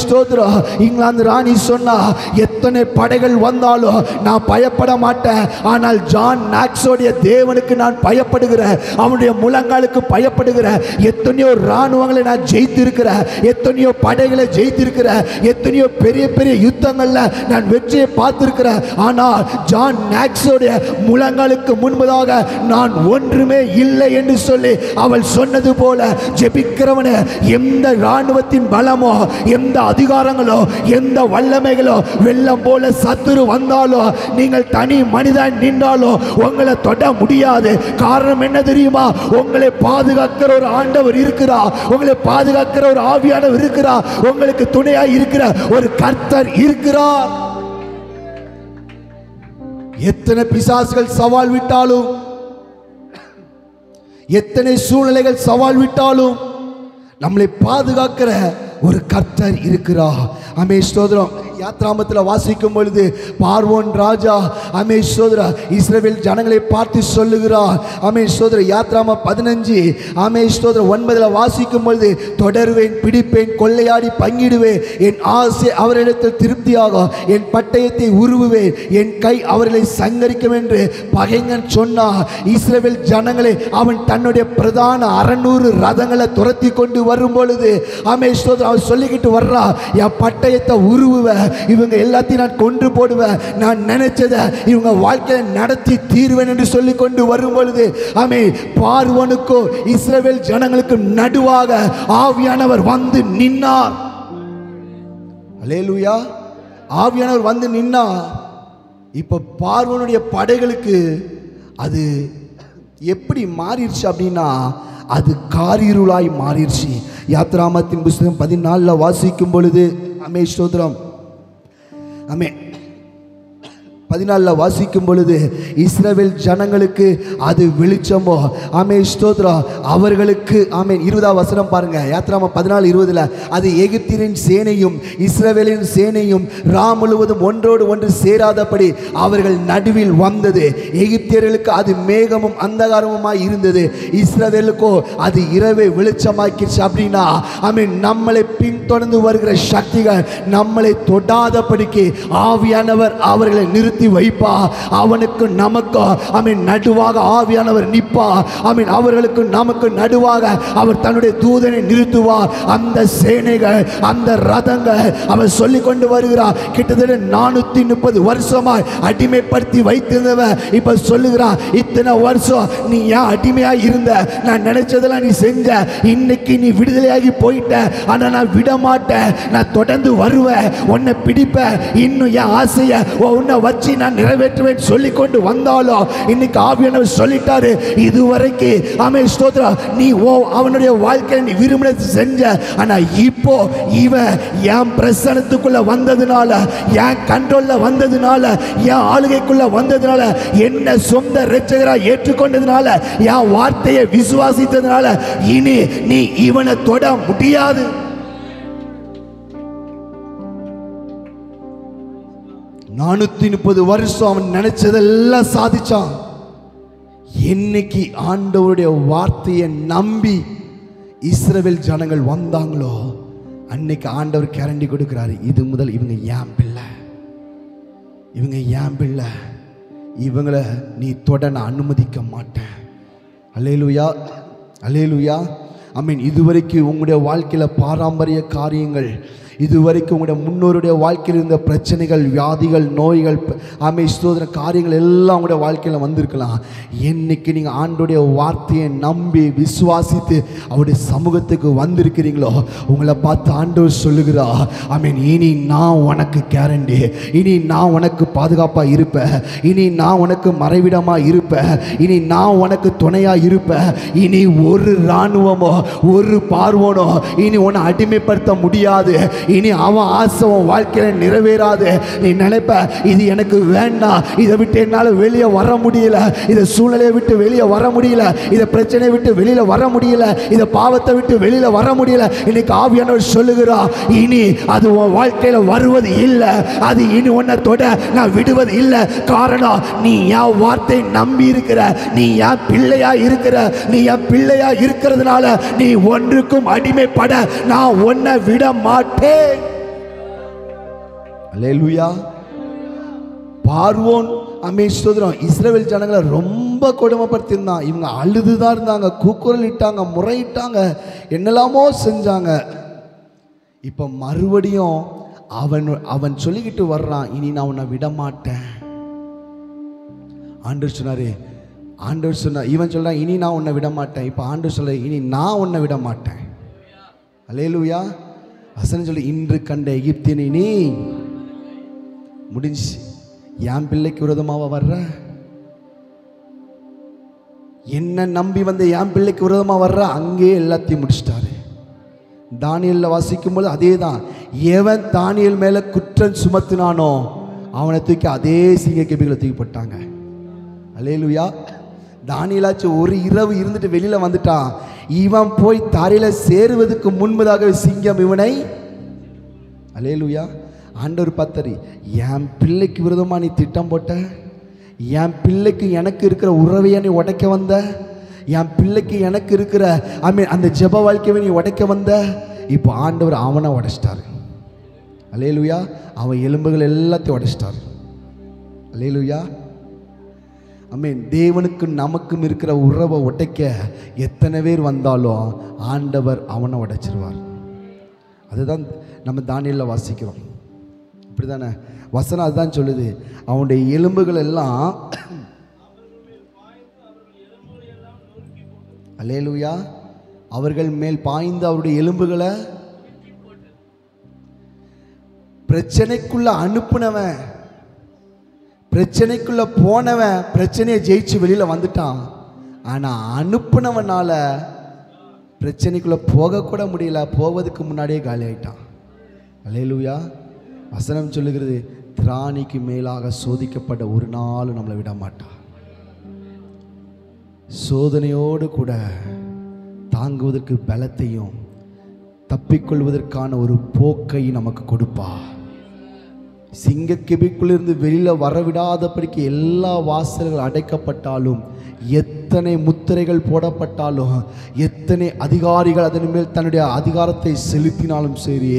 ஸ்தோத்திரம். இங்கிலாந்து ராணி சொன்னா, எத்தனை படைகள் வந்தாலும் நான் பயப்பட மாட்டேன், ஆனால் ஜான் நாக்ஸோடைய தேவனுக்கு நான் பயப்படுகிறேன். அவனுடைய முழங்காலுக்கு பயப்படுகிற எத்தனையோ இராணுவங்களை நான் ஜெயித்திருக்கிறேன், எத்தனையோ படைகளை ஜெயித்திருக்கிறேன், எத்தனையோ பெரிய பெரிய யுத்தங்கள்ல நான் வெற்றியை பார்த்திருக்கிறேன். ஆனால் ஜான் நாக்ஸோடைய முழங்காலுக்கு முன்பதாக நான் ஒன்றுமே இல்லை என்று சொல்லி அவள் சொன்னது போல ஜெபிக்கிறவனே, எந்த இராணுவத்தின் பலமோ, எந்த அதிகாரங்களோ, எந்த வல்லமைகளோ, வெள்ளம் போல சத்துரு வந்தாலோ, நீங்கள் தனி மனிதன் நின்றாலோ உங்களை தொட முடியாது. காரணம் என்ன தெரியுமா? உங்களை பாதுகாக்கிற ஒரு ஆண்டவர் இருக்கிறார், உங்களை பாதுகாக்கிற ஒரு ஆவியானவர் இருக்கிறார், உங்களுக்கு துணையாய் இருக்கிற ஒரு கர்த்தர் இருக்கிறார். எத்தனை பிசாசுகள் சவால் விட்டாலும், எத்தனை சூழ்நிலைகள் சவால் விட்டாலும் நம்மளை பாதுகாக்கிற ஒரு கர்த்தர் இருக்கிறார். ஆமே ஸ்தோத்திரம். யாத்ராமத்தில் வாசிக்கும் பொழுது பார்வோன் ராஜா ஆமே ஸ்தோத்திரம் இஸ்ரவேல் ஜனங்களை பார்த்து சொல்லுகிறார். ஆமே ஸ்தோத்திரம் யாத்ராம 15 ஆமே ஸ்தோத்திரம் 9 வாசிக்கும் பொழுது, தொடருவேன், பிடிப்பேன், கொள்ளையாடி பங்கிடுவேன், என் ஆசை அவரிடத்தில் திருப்தியாகும், என் பட்டயத்தை உருவுவேன், என் கை அவர்களை சங்கரிக்கும் என்று பகைஞன் சொன்னார். இஸ்ரவேல் ஜனங்களை அவன் தன்னுடைய பிரதான 600 ரதங்களை துரத்தி கொண்டு வரும் பொழுது ஆமே ஸ்தோத்திரம் அவன் சொல்லிக்கிட்டு வர்றா, என் பட்டயத்தை உருவுவேன், இவங்க எல்லாத்தையும் நான் கொன்று போடுவேன், நான் நினைச்சதை இவங்க வாழ்க்கையை நடத்தி தீர்வேன் என்று சொல்லி கொண்டு வரும் பொழுது ஆமே பார்வோனுக்கும் இஸ்ரவேல் ஜனங்களுக்கு நடுவாக ஆவியானவர் வந்து நின்னார். அல்லேலூயா. ஆவியானவர் வந்து நின்னார். இப்ப பார்வோனுடைய படைகளுக்கு அது எப்படி மாறிடுச்சு அப்படின்னா, அது காரிருளாய் மாறிடுச்சு. யாத்ராமத்தின் புஸ்தகம் 14 வாசிக்கும் பொழுது ஆமே ஸ்தோத்திரம் ஆமே 14 வாசிக்கும் பொழுது, இஸ்ரவேல் ஜனங்களுக்கு அது வெளிச்சமோ, ஆமே ஸ்தோத்திரம் அவர்களுக்கு ஆமே 20 வசனம் பாருங்க. யாத்ராம 14:20 அது எகிப்தியரின் சேனையும் இஸ்ரவேலின் சேனையும் ராம் முழுவதும் ஒன்றோடு ஒன்று சேராதபடி அவர்கள் நடுவில் வந்தது. எகிப்தியர்களுக்கு அது மேகமும் அந்தகாரமுமாய் இருந்தது, இஸ்ரவேலுக்கோ அது இரவே வெளிச்சமாக்கிடுச்சு. அப்படின்னா ஆமே நம்மளை பின்தொடர்ந்து வருகிற சக்திகள் நம்மளை தொடாதபடிக்கு ஆவியானவர் அவர்களை நிறுத்தி வைப்பா. அவனுக்கு நமக்கு ஆமென் நடுவாக ஆவியானவர் நிப்பா. ஆமென் அவர்களுக்கு நமக்கு நடுவாக அவர் தன்னுடைய தூதனை நிறுத்துவார். அந்த சேனைகள், அந்த ரதங்கள் அவர் சொல்லிக் கொண்டு வருகிறார். கிட்டத்தட்ட 430 வருஷமாய் அடிமைப்படுத்தி வைத்திருந்தவன் இப்ப சொல்லுகிறான், இத்தனை வருஷம் நீ ஏன் அடிமையா இருந்த? நான் நினைச்சதெல்லாம் நீ செஞ்ச, இன்னைக்கு நீ விடுதலையாகி போயிட்ட. ஆனா நான் விட மாட்டேன், நான் தொடர்ந்து வருவேன், உன்னை பிடிப்பேன், இன்னும் என் ஆசைய உன்னை வச்சு நான் நிறைவேற்றுவேன் சொல்லி கொண்டு வந்தாலும் இன்னைக்கு ஆவியானவர் சொல்லிட்டாரு, இதுவரைக்கும் ஆமே ஸ்தோத்திரம் நீ அவனுடைய வாழ்க்கையை நீ விரும்பினது செஞ்ச. ஆனா இப்போ இவன் என் பிரசனத்துக்குள்ள வந்ததுனால, என் கண்ட்ரோல்ல வந்ததுனால, என் ஆளுகைக்குள்ள வந்ததுனால, என்ன சொந்த இரட்சகரா ஏற்றுக்கொண்டதுனால, என் வார்த்தையை விசுவாசித்ததுனால இனி நீ இவனை தொட முடியாது. 430 வருஷம் அவன் நினைச்சதெல்லாம் சாதிச்சான். என்னைக்கு ஆண்டவருடைய வார்த்தையை நம்பி இஸ்ரவேல் ஜனங்கள் வந்தாங்களோ அன்னைக்கு ஆண்டவர் கேரண்டி கொடுக்கிறாரு, இது முதல் இவங்க ஏன் பிள்ளை, இவங்க ஏன் பிள்ளை, இவங்களை நீ தொட நான் அனுமதிக்க மாட்டேன். அல்லேலூயா, அல்லேலூயா. ஆமென். இதுவரைக்கும் உங்களுடைய வாழ்க்கையில் பாரம்பரிய காரியங்கள், இதுவரைக்கும் உங்களுடைய முன்னோருடைய வாழ்க்கையில் இருந்த பிரச்சனைகள், வியாதிகள், நோய்கள், ஆமே ஸ்தோத்திர காரியங்கள் எல்லாம் உங்களுடைய வாழ்க்கையில் வந்திருக்கலாம். என்னைக்கு நீங்கள் ஆண்டோடைய வார்த்தையை நம்பி விசுவாசித்து அவருடைய சமூகத்துக்கு வந்திருக்கிறீங்களோ உங்களை பார்த்து ஆண்டவர் சொல்லுகிறா, ஆமீன், இனி நான் உனக்கு கேரண்டி, இனி நான் உனக்கு பாதுகாப்பாக இருப்பேன், இனி நான் உனக்கு மறைவிடமாக இருப்பேன், இனி நான் உனக்கு துணையாக இருப்பேன், இனி ஒரு இராணுவமோ ஒரு பார்வோனோ இனி உன்னை அடிமைப்படுத்த முடியாது, இனி அவன் ஆசை உன் வாழ்க்கையில நிறைவேறாது. நீ நினைப்ப இது எனக்கு வேண்டாம், இதை விட்டு என்னால் வெளியே வர முடியல, இதை சூழ்நிலையை விட்டு வெளியே வர முடியல, இதை பிரச்சனையை விட்டு வெளியில வர முடியல, இதை பாவத்தை விட்டு வெளியில வர முடியல. இன்னைக்கு ஆவியானவர் சொல்லுகிறா, இனி அது உன் வாழ்க்கையில வருவது இல்லை, அது இனி உன்னை தொட நான் விடுவது இல்லை. காரணம் நீ என் வார்த்தை நம்பி இருக்கிற, நீ என் பிள்ளையா இருக்கிற, நீ என் பிள்ளையா இருக்கிறதுனால நீ ஒன்றுக்கும் அடிமைப்பட நான் உன்னை விட மாட்டேன். அல்லேலூயா. பார்வோன் ஸ்தோத்திரம் இஸ்ரவேல் ஜனங்களை ரொம்ப கொடுமைப்படுத்தியிருந்தான். இவங்க அழுதுதான் இருந்தாங்க, கூக்குரல் இட்டாங்க, முறையிட்டாங்க, என்னெல்லாமோ செஞ்சாங்க. இப்போ மறுபடியும் அவன் சொல்லிக்கிட்டு வர்றான், இனி நான் உன்னை விட மாட்டேன். ஆண்டவர் சொன்னார், இவன் சொல்றான் இனி நான் உன்னை விட மாட்டேன். இப்போ ஆண்டவர் சொல்ல, இனி நான் உன்னை விட மாட்டேன். அல்லேலூயா. வசனம் சொல்லி, இன்று கண்ட எகிப்தியனை நீ முடிஞ்சு. என் பிள்ளைக்கு விரோதமாக வர்ற, என்ன நம்பி வந்த என் பிள்ளைக்கு விரோதமாக வர்ற, அங்கே எல்லாத்தையும் முடிச்சிட்டாரு. தானியேலில் வாசிக்கும் போது அதே தான். எவன் தானியேல் மேலே குற்றம் சுமத்தினானோ அவனை தூக்கி அதே சிங்க கேபிகளை தூக்கி போட்டாங்க. அல்லேலூயா. தானியேலாச்சு ஒரு இரவு இருந்துட்டு வெளியில் வந்துட்டான். இவன் போய் தரையில் சேருவதற்கு முன்பதாக சிங்கம் இவனை. அல்லேலூயா. ஆண்டவர் பார்த்தாரு, என் பிள்ளைக்கு விரோதமாக நீ திட்டம் போட்ட, என் பிள்ளைக்கு எனக்கு இருக்கிற உறவையை நீ உடைக்க வந்த, என் பிள்ளைக்கு எனக்கு இருக்கிற அந்த ஜெப வாழ்க்கையை நீ உடைக்க வந்த. இப்போ ஆண்டவர் அவனை உடைச்சிட்டாரு. அல்லேலூயா. அவன் எலும்புகள் எல்லாத்தையும் உடைச்சிட்டாரு. அல்லேலூயா. தேவனுக்கும் நமக்கும் இருக்கிற உறவை உடைக்க எத்தனை பேர் வந்தாலும் ஆண்டவர் அவனை உடைச்சிருவார். அதுதான் நம்ம தானியேலில் வாசிக்கிறோம். இப்படி தானே வசனம் அதுதான் சொல்லுது. அவனுடைய எலும்புகள் எல்லாம் அல்லேலூயா அவர்கள் மேல் பாய்ந்து அவருடைய எலும்புகளை பிரச்சனைக்குள்ள அனுப்புனவன், பிரச்சனைக்குள்ள போனவன் பிரச்சனையை ஜெயிச்சு வெளியில வந்துட்டான். ஆனா அனுப்புனவனால பிரச்சனைக்குள்ள போக கூட முடியல, போவதுக்கு முன்னாடியே காலி ஆயிட்டான். அல்லேலூயா. வசனம் சொல்லுகிறது, திராணிக்கு மேலாக சோதிக்கப்பட்ட ஒரு நாள் நம்மளை விட மாட்டான். சோதனையோடு கூட தாங்குவதற்கு பலத்தையும் தப்பிக்கொள்வதற்கான ஒரு போக்கை நமக்கு கொடுப்பா. சிங்கக்கெபிக்குள்ளிருந்து வெளியில் வரவிடாதபடிக்கு எல்லா வாசல்கள் அடைக்கப்பட்டாலும், எத்தனை முத்திரைகள் போடப்பட்டாலும், எத்தனை அதிகாரிகள் அதன் மேல் தன்னுடைய அதிகாரத்தை செலுத்தினாலும் சரி,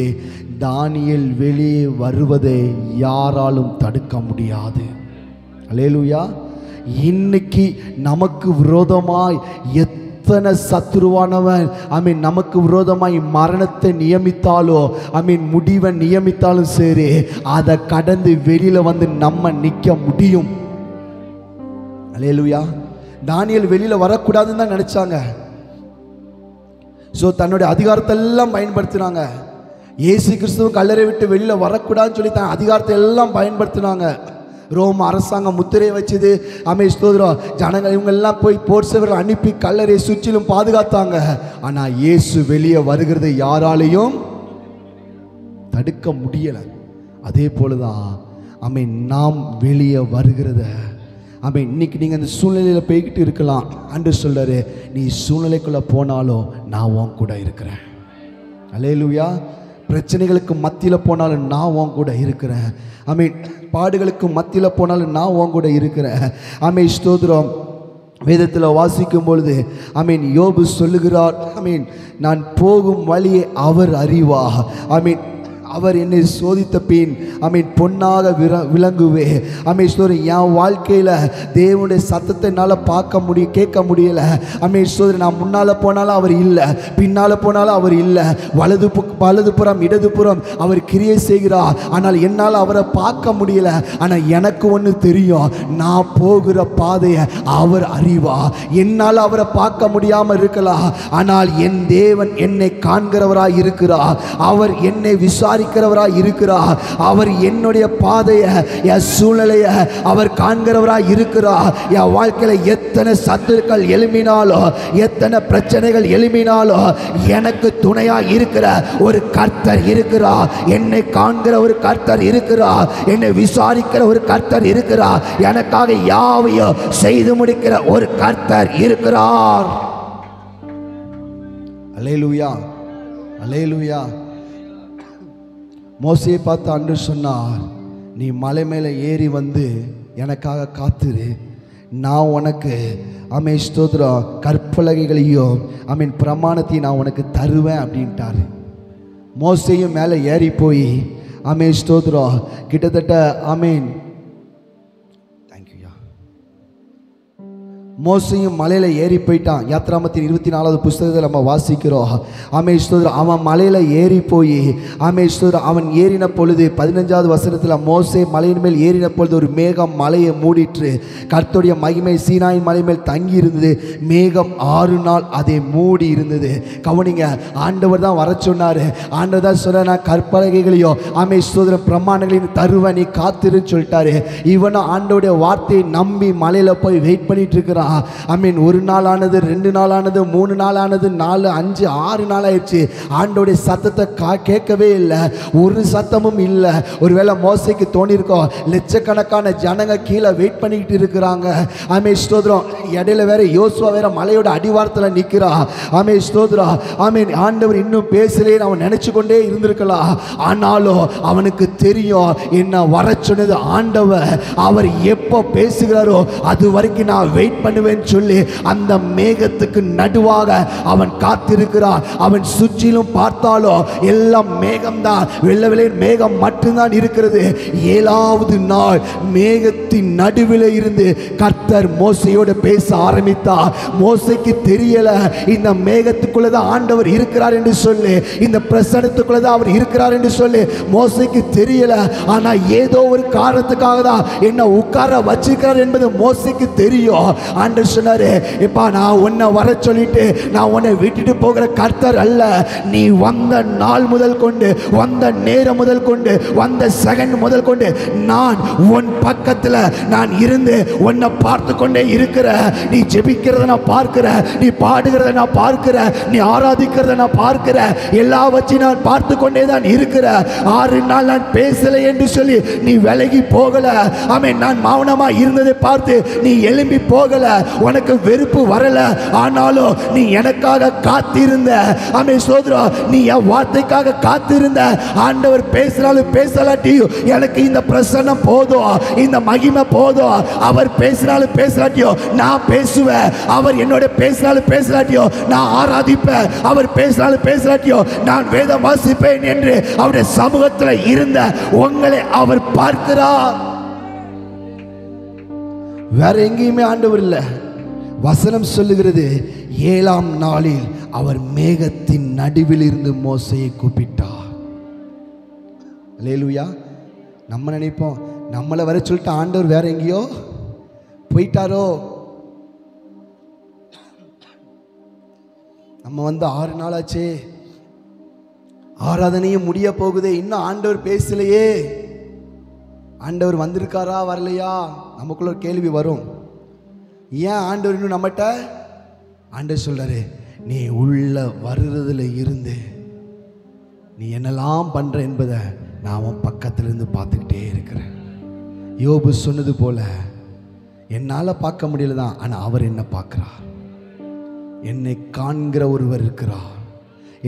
தானியேல் வெளியே வருவதை யாராலும் தடுக்க முடியாது. அல்லேலூயா. இன்னைக்கு நமக்கு விரோதமாய் எத்தனை சத்துருவானவன் நமக்கு விரோதமாய் மரணத்தை நியமித்தாலோ முடிவை நியமித்தாலும் சரி, அதை கடந்து வெளியில வந்து நம்ம நிற்க முடியும். அல்லேலூயா. தானியேல் வெளியில வரக்கூடாதுன்னு தான் நினைச்சாங்க. தன்னுடைய அதிகாரத்தை எல்லாம் பயன்படுத்தினாங்க. இயேசு கிறிஸ்துவும் கல்லறை விட்டு வெளியில வரக்கூடாதுன்னு சொல்லி தன் அதிகாரத்தை எல்லாம் பயன்படுத்தினாங்க. ரோம அரசாங்கம் முத்திரையை வச்சது. ஸ்தோத்திரம். ஜனங்கள் இவங்கெல்லாம் போய் போர் சேவர்கள் அனுப்பி கல்லறை சுற்றிலும் பாதுகாத்தாங்க. ஆனா இயேசு வெளியே வருகிறது யாராலையும் தடுக்க முடியல. அதே போலதான் நாம் வெளியே வருகிறத இன்னைக்கு நீங்க அந்த சூழ்நிலையில போய்கிட்டு இருக்கலாம். அன்று சொல்றாரு, நீ சூழ்நிலைக்குள்ள போனாலும் நான் உன் கூட இருக்கிறேன். அல்லேலூயா. பிரச்சனைகளுக்கு மத்தியில் போனாலும் நான் உன் கூட இருக்கிறேன். பாடுகளுக்கு மத்தியில் போனாலும் நான் உன் கூட இருக்கிறேன். ஸ்தோத்திரம். வேதத்தில் வாசிக்கும் பொழுது யோபு சொல்லுகிறார், நான் போகும் வழியை அவர் அறிவார். அவர் என்னை சோதித்த பின் பொன்னாக விளங்குவே. ஸ்தோத்திரம். என் வாழ்க்கையில் தேவனுடைய சத்தத்தை என்னால் பார்க்க முடியும், கேட்க முடியல. ஸ்தோத்திரம். நான் முன்னால் போனாலும் அவர் இல்லை, பின்னால் போனாலும் அவர் இல்லை. வலதுபுறம் இடதுபுறம் அவர் கிரியை செய்கிறார். ஆனால் என்னால் அவரை பார்க்க முடியல. ஆனால் எனக்கு ஒன்று தெரியும், நான் போகிற பாதையை அவர் அறிவார். என்னால் அவரை பார்க்க முடியாமல் இருக்கலாம், ஆனால் என் தேவன் என்னை காண்கிறவராய் இருக்கிறார். அவர் என்னை விசாரிக்கிறவராய் இருக்கிறார். அவர் என்னுடைய பாதையை, என் சூழ்நிலையை அவர் காண்கிறவராய் இருக்கிறார். என் வாழ்க்கையில எத்தனை சத்துருக்கள் எழும்பினாலோ, எத்தனை பிரச்சனைகள் எழும்பினாலோ, எனக்கு துணையா இருக்கிற ஒரு கர்த்தர் இருக்கிறார். என்னை காண்கிற ஒரு கர்த்தர் இருக்கிறார். என்னை விசாரிக்கிற ஒரு கர்த்தர் இருக்கிறார். எனக்காக யாவையும் செய்து முடிக்கிற ஒரு கர்த்தர் இருக்கிறார். அல்லேலூயா. அல்லேலூயா. மோசேயை பார்த்து ஆண்டவர் சொன்னார், நீ மலை மேலே ஏறி வந்து எனக்காக காத்துரு, நான் உனக்கு ஸ்தோத்திரம் கற்பலகைகளையும் பிரமாணத்தையும் நான் உனக்கு தருவேன் அப்படின்ட்டாரு. மோசேயும் மேலே ஏறி போய் ஸ்தோத்திரம் கிட்டத்தட்ட தேங்க்யூ மோசையும் மலையில் ஏறி போயிட்டான். யாத்ராமத்தின் 24வது புஸ்தகத்தில் நம்ம வாசிக்கிறோம். ஆமே ஸ்தோத்திரம். அவன் மலையில் ஏறி போய் ஆமே ஸ்தோத்திரம் அவன் ஏறின பொழுது 15வது வசனத்தில் மோசே மலையின் மேல் ஏறின பொழுது ஒரு மேகம் மலையை மூடிற்று. கர்த்தருடைய மகிமை சீனாய் மலை மேல் தங்கி இருந்தது. மேகம் 6 நாள் அதை மூடி இருந்தது. கவனிங்க, ஆண்டவர் தான் வர சொன்னார். ஆண்டவர் தான் சொன்ன, நான் கற்பலகைகளையோ ஆமே ஸ்தோத்திரம் பிரமாணங்களையும் தருவேன், நீ காத்திருன்னு சொல்லிட்டாரு. இவனும் ஆண்டவருடைய வார்த்தையை நம்பி மலையில் போய் வெயிட் பண்ணிட்டு இருக்கிறான். ஒரு நாள் ஆனது, 2 நாள் ஆனது, 3 நாள் ஆனது, 4, 5, 6 நாள் ஆயிடுச்சு. ஆண்டோடைய சத்தத்தை கேட்கவே இல்லை, ஒரு சத்தமும் இல்லை. ஒருவேளை மோசைக்கு தோணிருக்கோம், லட்சக்கணக்கான ஜனங்க கீழே வெயிட் பண்ணிக்கிட்டு இருக்கிறாங்க. ஆமே ஸ்தோத்திரம். இடையில வேற யோசுவா வேற மலையோட அடிவாரத்தில் நிற்கிறான். ஆமே ஸ்தோத்திரம். ஆமீன். ஆண்டவர் இன்னும் பேசலேன்னு அவன் நினைச்சு கொண்டே இருந்திருக்கலாம். ஆனாலும் அவனுக்கு தெரியும், என்ன வர சொன்னது ஆண்டவர். அவர் எப்போ பேசுகிறாரோ அது வரைக்கும் நான் வெயிட் பண்ணுவேன் சொல்லி அந்த மேகத்துக்கு நடுவாக அவன் காத்திருக்கிறான். அவன் சுற்றிலும் பார்த்தாலும் எல்லாம் மேகம்தான், வெள்ளை வெள்ளையர் மேகம் மட்டும்தான் இருக்கிறது. 7வது நாள் மேகத்தின் நடுவில் இருந்து கர்த்தர் மோசையோடு பேச ஆரம்பித்தார். மோசைக்கு தெரியல இந்த மேகத்துக்குள்ளதான் ஆண்டவர் இருக்கிறார் என்று சொல்லி, இந்த பிரசனத்துக்குள்ளதான் அவர் இருக்கிறார் என்று சொல்லி மோசைக்கு தெரியல. ஆனா ஏதோ ஒரு காரணத்துக்காக தான் என்ன உட்கார வச்சிருக்கிறார் என்பது மோசைக்கு தெரியும். ஆண்டவர் சொன்னாரு, இப்பா நான் உன்னை வர சொல்லிட்டு நான் உன்னை விட்டுட்டு போகிற கர்த்தர் அல்ல. நீ வந்த நாள் முதல் கொண்டு, வந்த நேரம் முதல் கொண்டு, வந்த செகண்ட் முதல் கொண்டு நான் உன் பக்கத்தில் நான் இருந்து உன்னை பார்த்து கொண்டே இருக்கிற. நீ ஜெபிக்கிறத நான் பார்க்கிற, நீ பாடுகிறத நான் பார்க்கிற, நீ ஆராதிக்கிறத நான் பார்க்கிற, எல்லாவற்றையும் நான் பார்த்து கொண்டே தான் இருக்கிற. 6 நாள் நான் பேசலை என்று சொல்லி நீ விலகி போகல. ஆமென். நான் மௌனமா இருந்ததை பார்த்து நீ எழும்பி போகல, உனக்கு வெறுப்பு வரல. ஆனாலும் நீ எனக்காக காத்திருந்த. ஆமென் ஸ்தோத்திரம். நீ என் வார்த்தைக்காக காத்திருந்த. ஆண்டவர் பேசினாலும் பேசலாட்டியும் எனக்கு இந்த பிரசன்னம் போதும், இந்த மகிமை போதும். அவர் பேசினாலும் பேசலாட்டியோ நான் பேசுவேன். அவர் என்னோட பேசினாலும் பேசலாட்டியோ நான் ஆராதிப்பேன். அவர் பேசினாலும் பேசலாட்டியோ நான் வேதம் வாசிப்பேன் என்று அவருடைய சமூகத்தில் இருந்த உங்களை அவர் பார்க்கிறார். வேற எங்கேயுமே ஆண்டவர் இல்லை. வசனம் சொல்லுகிறது, 7ஆம் நாளில் அவர் மேகத்தின் நடுவில் இருந்து மோசையை கூப்பிட்டார். அல்லேலூயா. நம்ம நினைப்போம், நம்மளை வர சொல்லிட்டு ஆண்டவர் வேற எங்கேயோ போயிட்டாரோ. நம்ம 6 நாள் ஆச்சே, ஆராதனையும் முடிய போகுதே, இன்னும் ஆண்டவர் பேசலையே, ஆண்டவர் வந்திருக்காரா வரலையா, நமக்குள்ள ஒரு கேள்வி வரும். ஏன் ஆண்டவர் இன்னும் நம்மகிட்ட? ஆண்டவர் சொல்றாரு, நீ உள்ள வருறதுல இருந்து நீ என்னெல்லாம் பண்ற என்பதை நான் உன் பக்கத்துல இருந்து பார்த்துக்கிட்டே இருக்கிறேன். யோபு சொன்னது போல, என்னால் பார்க்க முடியல தான், ஆனால் அவர் என்ன பார்க்கிறார். என்னை காண்கிற ஒருவர் இருக்கிறார்,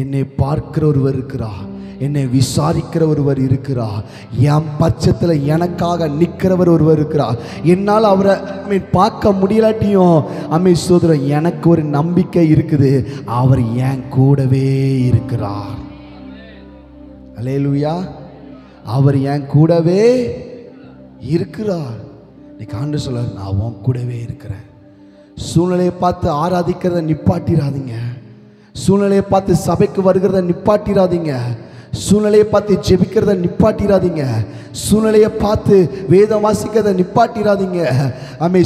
என்னை பார்க்கிற ஒருவர் இருக்கிறார், என்னை விசாரிக்கிற ஒருவர் இருக்கிறார், என் பட்சத்தில் எனக்காக நிற்கிறவர் ஒருவர் இருக்கிறார். என்னால் அவரை பார்க்க முடியலாட்டியும் அம்மை சோதரன் எனக்கு ஒரு நம்பிக்கை இருக்குது, அவர் என் கூடவே இருக்கிறார். அல்லேலூயா. அவர் என் கூடவே இருக்கிறார். இன்னைக்கு ஆண்டவர் சொல்றார், நான் உன் கூடவே இருக்கிறேன். சூழ்நிலையை பார்த்து ஆராதிக்கிறத நிப்பாட்டிராதீங்க. சூழ்நிலையை பார்த்து சபைக்கு வருகிறத நிப்பாட்டிராதீங்க. சூழ்நிலையை பார்த்து ஜெபிக்கிறத நிப்பாட்டிராதீங்க. சூழ்நிலையை பார்த்து வேதம் வாசிக்கிறத நிப்பாட்டிராதீங்க. ஆமே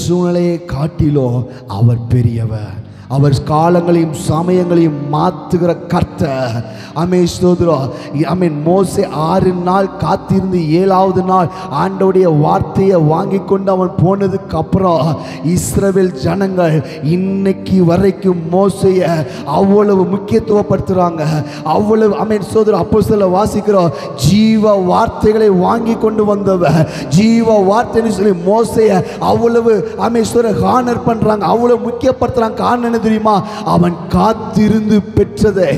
சூழ்நிலையை காட்டிலும் அவர் பெரியவர். அவர் காலங்களையும் சமயங்களையும் மாற்றுகிற கர்த்தர். ஆமென் ஸ்தோத்திரம். ஆமென். மோசே 6 நாள் காத்திருந்து 7வது நாள் ஆண்டவருடைய வார்த்தையை வாங்கி கொண்டு அவன் போனதுக்கு அப்புறம் இஸ்ரவேல் ஜனங்கள் இன்னைக்கு வரைக்கும் மோசையை அவ்வளவு முக்கியத்துவப்படுத்துறாங்க. அவ்வளவு ஆமென் ஸ்தோத்திரம். அப்போஸ்தலர் வாசிக்கிறோம், ஜீவ வார்த்தைகளை வாங்கி கொண்டு வந்தவர், ஜீவ வார்த்தைன்னு சொல்லி மோசையை அவ்வளவு ஆமென் ஸ்தோத்திரம் ஹானர் பண்றாங்க, அவ்வளவு முக்கியப்படுத்துறாங்க. காரணம் தெரியுமா? அவன் காத்திருந்து பெற்றதை.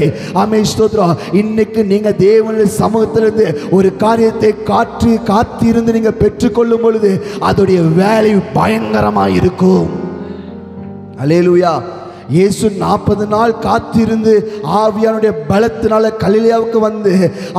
ஆமென் ஸ்தோத்திரம். இன்னைக்கு நீங்க தேவனுடைய சமூகத்திலிருந்து ஒரு காரியத்தை காத்திருந்து நீங்க பெற்றுக்கொள்ளும் பொழுது அதோடைய வேல்யூ பயங்கரமா இருக்கும். அல்லேலூயா. இயேசு 40 நாள் காத்திருந்து ஆவியானுடைய பலத்தினால கலிலேயாவுக்கு வந்து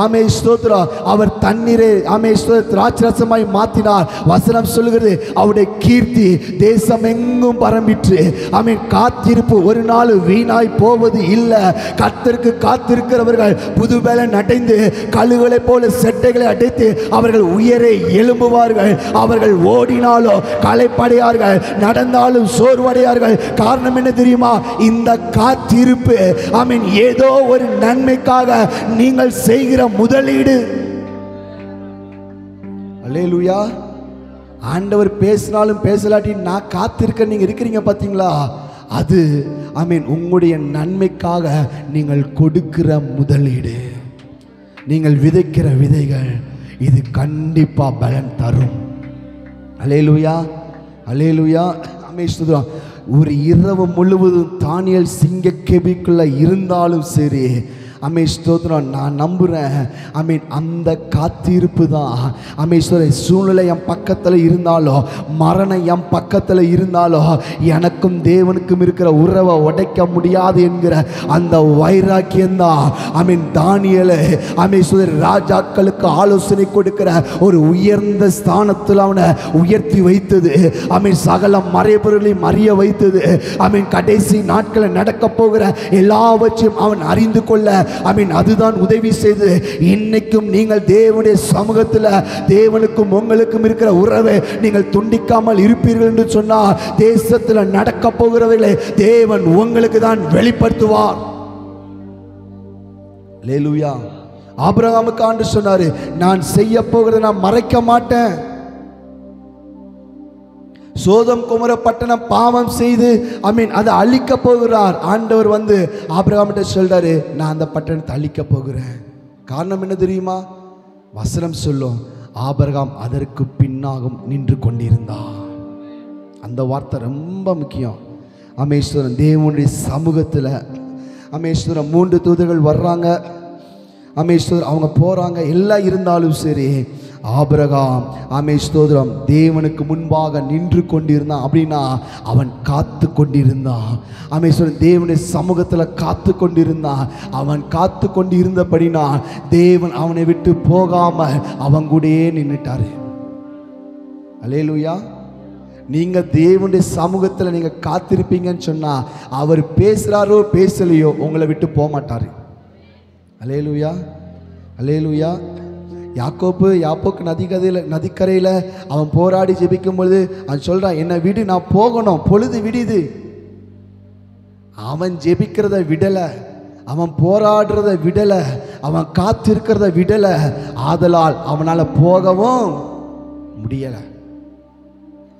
ஆமென் ஸ்தோத்திரம் அவர் தண்ணீரை ஆமென் ஸ்தோத்திரம் திராட்சரசமாய் மாற்றினார். வசனம் சொல்லுகிறது அவருடைய கீர்த்தி தேசம் எங்கும் பரம்பிற்று. ஆமென். காத்திருப்பு ஒரு நாள் வீணாய் போவது இல்லை. கர்த்தருக்கு காத்திருக்கிறவர்கள் புது பலன் அடைந்து கழுகுகளை போல செட்டைகளை அடைத்து அவர்கள் உயரே எழும்புவார்கள். அவர்கள் ஓடினாலும் களைப்படையார்கள், நடந்தாலும் சோர்வடையார்கள். காரணம் என்ன தெரியுமா? இந்த காத்திருப்பு ஆமென் ஏதோ ஒரு நன்மைக்காக நீங்கள் செய்கிற முதலீடு. அல்லேலூயா. ஆண்டவர் பேசினாலும் பேசலாட்டி நான் காத்திருக்க நீங்க இருக்கிறீங்க பாத்தீங்களா? அது ஆமென் உங்களுடைய நன்மைக்காக நீங்கள் கொடுக்கிற முதலீடு. நீங்கள் விதைக்கிற விதைகள் இது கண்டிப்பா பலன் தரும். அல்லேலூயா, அல்லேலூயா. ஆமென் ஸ்தோத்திரம். ஒரு இரவு முழுவதும் தானியேல் சிங்க கெபிக்குள்ள இருந்தாலும் சரி, ஆமென் ஸ்தோத்திரம், நான் நம்புகிறேன் ஆமென் அந்த காத்திருப்பு தான் ஆமென் ஸ்தோத்திரம். சூழ்நிலை என் பக்கத்தில் இருந்தாலும், மரணம் என் பக்கத்தில் இருந்தாலும், எனக்கும் தேவனுக்கும் இருக்கிற உறவை உடைக்க முடியாது என்கிற அந்த வைராக்கியம்தான் ஆமென் தானியேலை ஆமென் ஸ்தோத்திரம் ராஜாக்களுக்கு ஆலோசனை கொடுக்கிற ஒரு உயர்ந்த ஸ்தானத்தில் அவனை உயர்த்தி வைத்தது. ஆமென் சகல மறைபொருளையும் அறிய வைத்தது. ஆமென் கடைசி நாட்களில் நடக்க போகிற எல்லாவற்றையும் அவன் அறிந்து கொள்ள ஆமென் அதுதான் உதவி செய்து. இன்னைக்கும் நீங்கள் தேவனுடைய சமூகத்தில் தேவனுக்கும் உங்களுக்கும் இருக்கிற உறவை நீங்கள் துண்டிக்காமல் இருப்பீர்கள் என்று சொன்னால் தேசத்தில் நடக்க போகிறவர்களை தேவன் உங்களுக்கு தான் வெளிப்படுத்துவார். அல்லேலூயா. ஆபிரகாமுக்கு ஆண்டவர் சொன்னாரு, நான் செய்ய போகிறதை நான் மறைக்க மாட்டேன். சோதம் குமர பட்டணம் பாவம் செய்து ஆமென் அதை அழிக்க போகிறார். ஆண்டவர் வந்து ஆபிரகாமிட்ட சொல்றாரு, நான் அந்த பட்டணத்தை அழிக்க போகிறேன். காரணம் என்ன தெரியுமா? வசனம் சொல்லும், ஆபிரகாம் அதற்கு பின்னாகும் நின்று கொண்டிருந்தார். அந்த வார்த்தை ரொம்ப முக்கியம். ஆமென். தேவனுடைய சமூகத்தில் ஆமென் 3 தூதர்கள் வர்றாங்க. ஆமென். அவங்க போறாங்க. எல்லாம் இருந்தாலும் சரி, ஆபிரகாம் ஆமென் ஸ்தோத்திரம் தேவனுக்கு முன்பாக நின்று கொண்டிருந்தான். அப்படின்னா அவன் காத்து கொண்டிருந்தான். ஆமென் ஸ்தோத்திரம் தேவனுடைய சமூகத்தில் காத்து கொண்டிருந்தான். அவன் காத்து கொண்டு இருந்தபடினா தேவன் அவனை விட்டு போகாம அவன் கூடயே நின்றுட்டாரு. அல்லேலூயா. நீங்க தேவனுடைய சமூகத்தில் நீங்க காத்திருப்பீங்கன்னு சொன்னா அவர் பேசுறாரோ பேசலையோ உங்களை விட்டு போக மாட்டாரு. அல்லேலூயா, அல்லேலூயா. யாப்போக்கு நதிக்கரையில் அவன் போராடி ஜெபிக்கும் பொழுது அவன் சொல்றான், என்னை விடு, நான் போகணும், பொழுது விடிது. அவன் ஜெபிக்கிறத விடல, அவன் போராடுறத விடல, அவன் காத்திருக்கிறத விடல. ஆதலால் அவனால் போகவும் முடியல.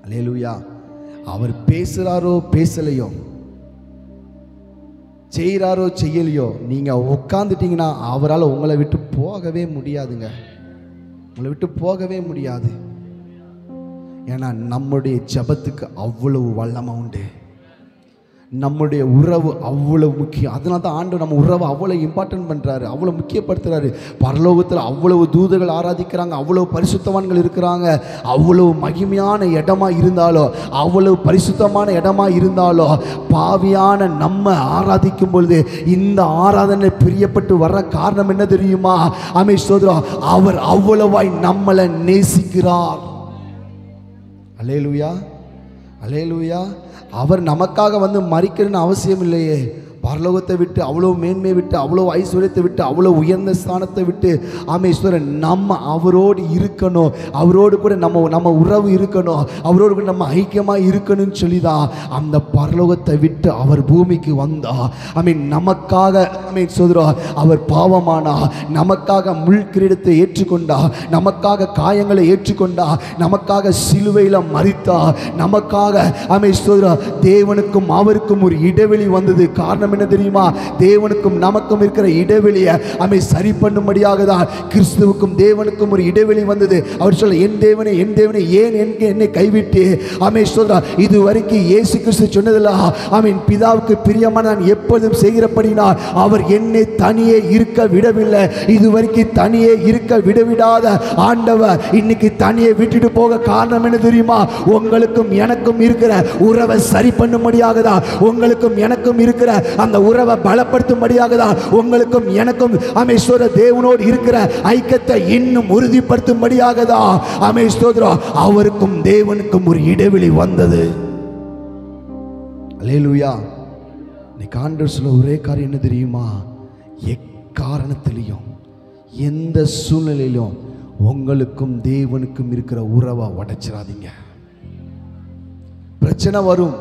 அல்லேலூயா. அவர் பேசுறாரோ பேசலையோ, செய்கிறாரோ செய்யலையோ, நீங்கள் உட்காந்துட்டீங்கன்னா அவரால் உங்களை விட்டு போகவே முடியாதுங்க. உங்களை விட்டு போகவே முடியாது. ஏன்னா நம்முடைய ஜெபத்துக்கு அவ்வளவு வல்லமை உண்டு. நம்முடைய உறவு அவ்வளவு முக்கியம். அதனால தான் ஆண்டவர் நம்ம உறவை அவ்வளோ இம்பார்ட்டன்ட் பண்ணுறாரு, அவ்வளோ முக்கியப்படுத்துகிறாரு. பரலோகத்தில் அவ்வளவு தூதர்கள் ஆராதிக்கிறாங்க, அவ்வளவு பரிசுத்தவான்கள் இருக்கிறாங்க. அவ்வளவு மகிமையான இடமா இருந்தாலோ, அவ்வளவு பரிசுத்தமான இடமா இருந்தாலோ, பாவியான நம்ம ஆராதிக்கும் பொழுது இந்த ஆராதனை பிரியப்பட்டு வர்ற காரணம் என்ன தெரியுமா? ஆமென் ஸ்தோத்திரம், அவர் அவ்வளவாய் நம்மளை நேசிக்கிறார். அல்லேலூயா, அல்லேலூயா. அவர் நமக்காக வந்து மரிக்கணும்னு அவசியம் இல்லையே. பரலோகத்தை விட்டு, அவ்வளோ மேன்மையை விட்டு, அவ்வளோ ஐஸ்வர்யத்தை விட்டு, அவ்வளோ உயர்ந்த ஸ்தானத்தை விட்டு ஆமென் நம்ம அவரோடு இருக்கணும், அவரோடு கூட நம்ம உறவு இருக்கணும், அவரோடு கூட நம்ம ஐக்கியமாக இருக்கணும்னு சொல்லி தான் அந்த பரலோகத்தை விட்டு அவர் பூமிக்கு வந்தா. நமக்காக அவர் பாவமானா, நமக்காக முள் கிரீடத்தை ஏற்றுக்கொண்டா, நமக்காக காயங்களை ஏற்றுக்கொண்டா, நமக்காக சிலுவையில் மரித்தா, நமக்காக தேவனுக்கும் அவருக்கும் ஒரு இடைவெளி வந்தது. காரணம் காரணம் என்ன தெரியுமா? தேவனுக்கும் நமக்கும் இருக்கிற இடைவெளியை சரி பண்ணும்படியாக தான் கிறிஸ்துவுக்கும் தேவனுக்கும் ஒரு இடைவெளி வந்தது. அவர் சொல்ல, என் தேவனே என் தேவனே ஏன் என்னை கைவிட்டு சொல்றார். இதுவரைக்கும் இயேசு கிறிஸ்து சொன்னதில்ல, பிதாவுக்கு பிரியமான நான் எப்பொழுதும் செய்கிறபடினால் அவர் என்னை தனியே இருக்க விடவில்லை. இதுவரைக்கும் தனியே இருக்க விடவிடாத ஆண்டவர் இன்னைக்கு தனியே விட்டுட்டு போக காரணம் என்ன தெரியுமா? உங்களுக்கும் எனக்கும் இருக்கிற உறவை சரி பண்ணும்படியாக தான், உங்களுக்கும் எனக்கும் இருக்கிற அந்த உறவை பலப்படுத்தும்படியாக தான், உங்களுக்கும் எனக்கும் தேவனோடு இருக்கிற ஐக்கியத்தை இன்னும் உறுதிப்படுத்தும்படியாக தான் அவருக்கும் தேவனுக்கும் ஒரு இடைவெளி வந்தது. அல்லேலூயா. இன்னைக்கு ஆண்டவர் சொல்ல ஒரே காரியம் என்ன தெரியுமா? எக்காரணத்திலையும் எந்த சூழ்நிலையிலும் உங்களுக்கும் தேவனுக்கும் இருக்கிற உறவை உடைச்சிடாதீங்க. பிரச்சனை வரும்.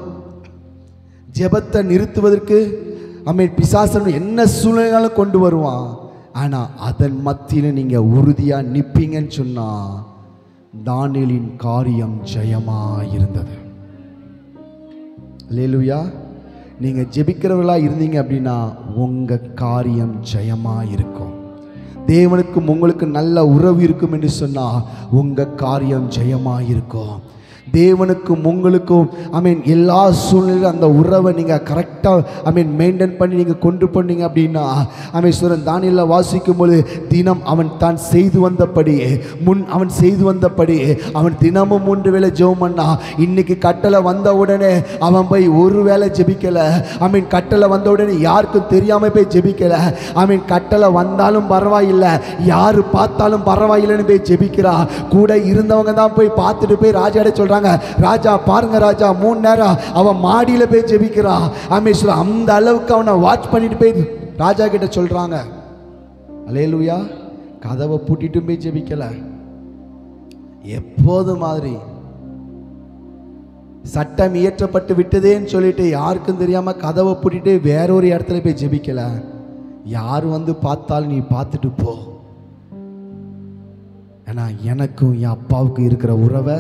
ஜெபத்தை நிறுத்துவதற்கு பிசாசன் என்ன சூழ்நிலையாலும் கொண்டு வருவான். ஆனா அதன் மத்தியில் நீங்க உறுதியா நிப்பீங்கன்னு சொன்னா தானியேலின் காரியம் ஜெயமா இருந்தது. அல்லேலூயா. நீங்க ஜெபிக்கிறவர்களா இருந்தீங்க அப்படின்னா உங்க காரியம் ஜெயமா இருக்கும். தேவனுக்கும் உங்களுக்கு நல்ல உறவு இருக்கும் என்று சொன்னா உங்க காரியம் ஜெயமா இருக்கும். தேவனுக்கும் உங்களுக்கும் எல்லா சூழ்நிலையும் அந்த உறவை நீங்கள் கரெக்டாக மெயின்டைன் பண்ணி நீங்கள் கொண்டு போனீங்க அப்படின்னா சொல்கிறேன், தானியேலில் வாசிக்கும் போது தினம் அவன் தான் செய்து வந்தபடி அவன் செய்து வந்தபடி அவன் தினமும் 3 வேளை ஜெபம் பண்ணா. இன்னைக்கு கட்டளை வந்த உடனே அவன் போய் ஒரு வேளை ஜெபிக்கலை. கட்டளை வந்த உடனே யாருக்கும் தெரியாமல் போய் ஜெபிக்கலை. கட்டளை வந்தாலும் பரவாயில்லை, யார் பார்த்தாலும் பரவாயில்லைன்னு போய் ஜெபிக்கிறா. கூட இருந்தவங்க தான் போய் பார்த்துட்டு போய் ராஜாட சொல்கிறாங்க, ராஜா பாருங்க ராஜா 3 நேரம் அவன் மாடியில் போய் ஜெபிக்கிறா. அந்த அளவுக்கு அவனை வாட்ச் பண்ணிட்டு போய் ராஜா கிட்ட சொல்றாங்க. அல்லேலூயா. கதவை பூட்டிட்டு போய் ஜெபிக்கல. எப்போது மாதிரி சட்டம் இயற்றப்பட்டு விட்டதேன்னு சொல்லிட்டு யாருக்கும் தெரியாம கதவை பூட்டிட்டு வேறொரு இடத்துல போய் ஜெபிக்கல. யார் வந்து பார்த்தாலும் நீ பார்த்துட்டு போ, ஏன்னா எனக்கும் என் அப்பாவுக்கு இருக்கிற உறவை